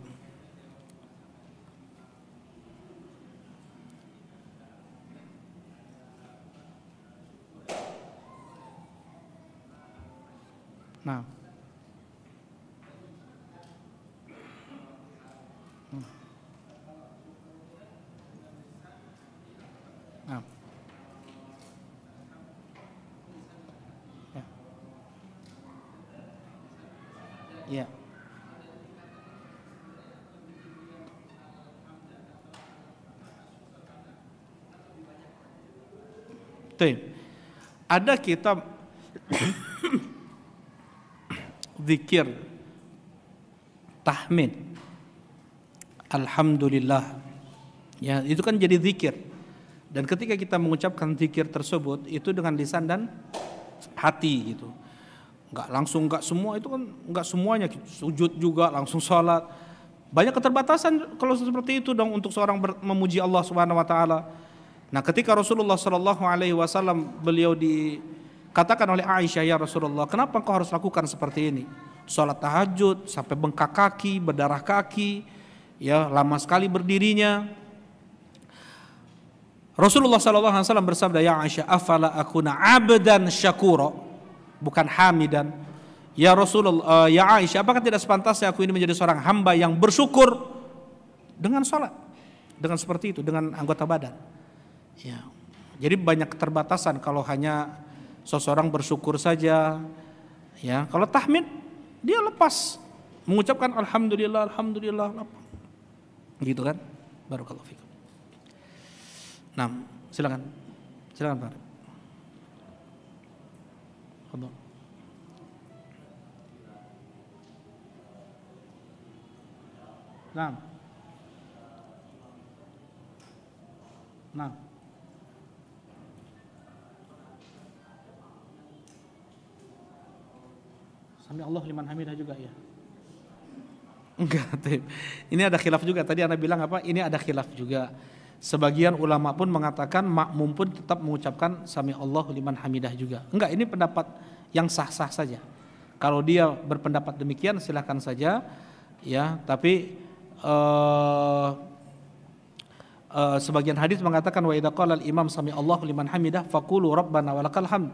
Speaker 2: Nah. Nah. Ya. Tuh. Ada kitab zikir tahmid. Alhamdulillah. Ya, itu kan jadi zikir. Dan ketika kita mengucapkan zikir tersebut itu dengan lisan dan hati gitu. Enggak semua, itu kan enggak semuanya, sujud juga langsung sholat. Banyak keterbatasan kalau seperti itu dong untuk seorang memuji Allah Subhanahu wa taala. Nah, ketika Rasulullah sallallahu alaihi wasallam beliau dikatakan oleh Aisyah, "Ya Rasulullah, kenapa engkau harus lakukan seperti ini? Sholat tahajud sampai bengkak kaki, berdarah kaki, ya lama sekali berdirinya." Rasulullah sallallahu alaihi wasallam bersabda, "Ya Aisyah, afala akuna 'abdan syakura?" Bukan hamidan. Ya Rasulullah, ya Aisyah, apakah tidak sepantasnya aku ini menjadi seorang hamba yang bersyukur dengan sholat, dengan seperti itu, dengan anggota badan. Ya. Jadi banyak keterbatasan kalau hanya seseorang bersyukur saja. Ya, kalau tahmid dia lepas mengucapkan alhamdulillah, alhamdulillah, gitu kan? Barakallahu fikum. Nah, silakan Pak. Nah, Nah. Sami Allah liman hamidah juga ya. Enggak, ini ada khilaf juga. Tadi Anda bilang apa? Ini ada khilaf juga. Sebagian ulama pun mengatakan makmum pun tetap mengucapkan sami Allah liman hamidah juga. Enggak, ini pendapat yang sah-sah saja. Kalau dia berpendapat demikian silahkan saja, ya. Tapi sebagian hadis mengatakan wa idza qala al-imam sami Allahu liman hamidah faqulu rabbana walakal hamd.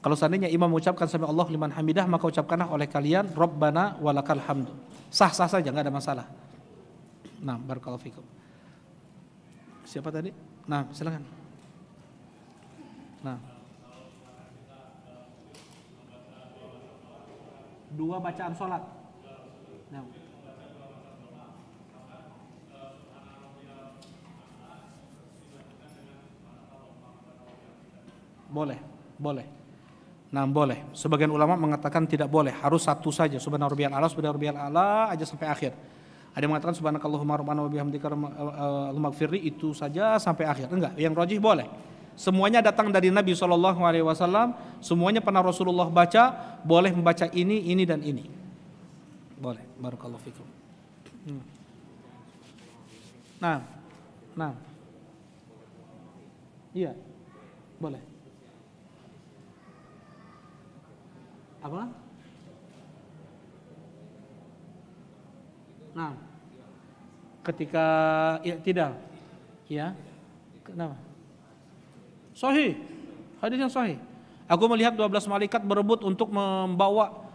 Speaker 2: Kalau seandainya imam mengucapkan sami Allahu liman hamidah, maka ucapkanlah oleh kalian rabbana walakal hamd. Sah-sah saja, enggak ada masalah. Nah, barakallahu fikum. Siapa tadi? Nah, silakan. Nah. Dua bacaan sholat. Nah. Boleh. Nah, boleh. Sebagian ulama mengatakan tidak boleh, harus satu saja. Subhana rabbiyal a'la aja sampai akhir. Ada yang mengatakan subhanakallahumma rabbana wa bihamdika al-maghfirli itu saja sampai akhir. Enggak, yang rajih boleh. Semuanya datang dari Nabi SAW, semuanya pernah Rasulullah baca, boleh membaca ini dan ini. Boleh, barakallahu fikum. Nah. Iya, boleh. Apa? Nah, ketika i'tidal, ya, kenapa? Sahih, hadis yang sahih. Aku melihat 12 malaikat berebut untuk membawa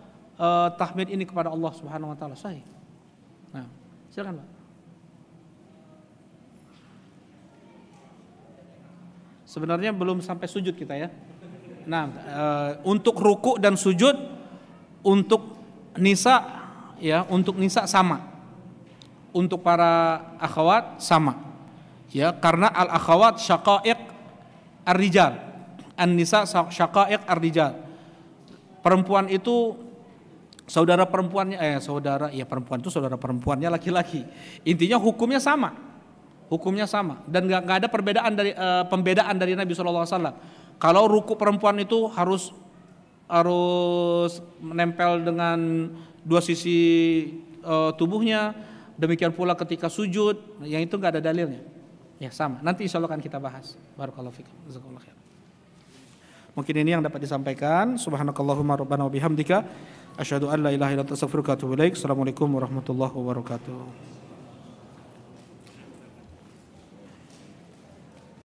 Speaker 2: tahmid ini kepada Allah Subhanahu wa taala. Sahih. Nah, silakan, Pak. Sebenarnya belum sampai sujud kita ya. Nah, untuk ruku dan sujud untuk nisa ya, untuk nisa sama. Untuk para akhwat sama. Ya, karena al akhwat syaqaiq ar-rijal. An-nisa syaqaiq ar-rijal. Perempuan itu saudara perempuannya perempuan itu saudara perempuannya laki-laki. Intinya hukumnya sama. Dan enggak ada pembedaan dari Nabi SAW. Kalau ruku perempuan itu harus menempel dengan dua sisi tubuhnya. Demikian pula ketika sujud, yang itu enggak ada dalilnya. Ya sama. Nanti insyaallah akan kita bahas. Barakallahu fikum. Jazakumullah khair. Mungkin ini yang dapat disampaikan. Subhanakallahumma rabbana wa bihamdika asyhadu an la ilaha illa anta astaghfiruka wa atubu ilaik. Assalamualaikum warahmatullahi wabarakatuh.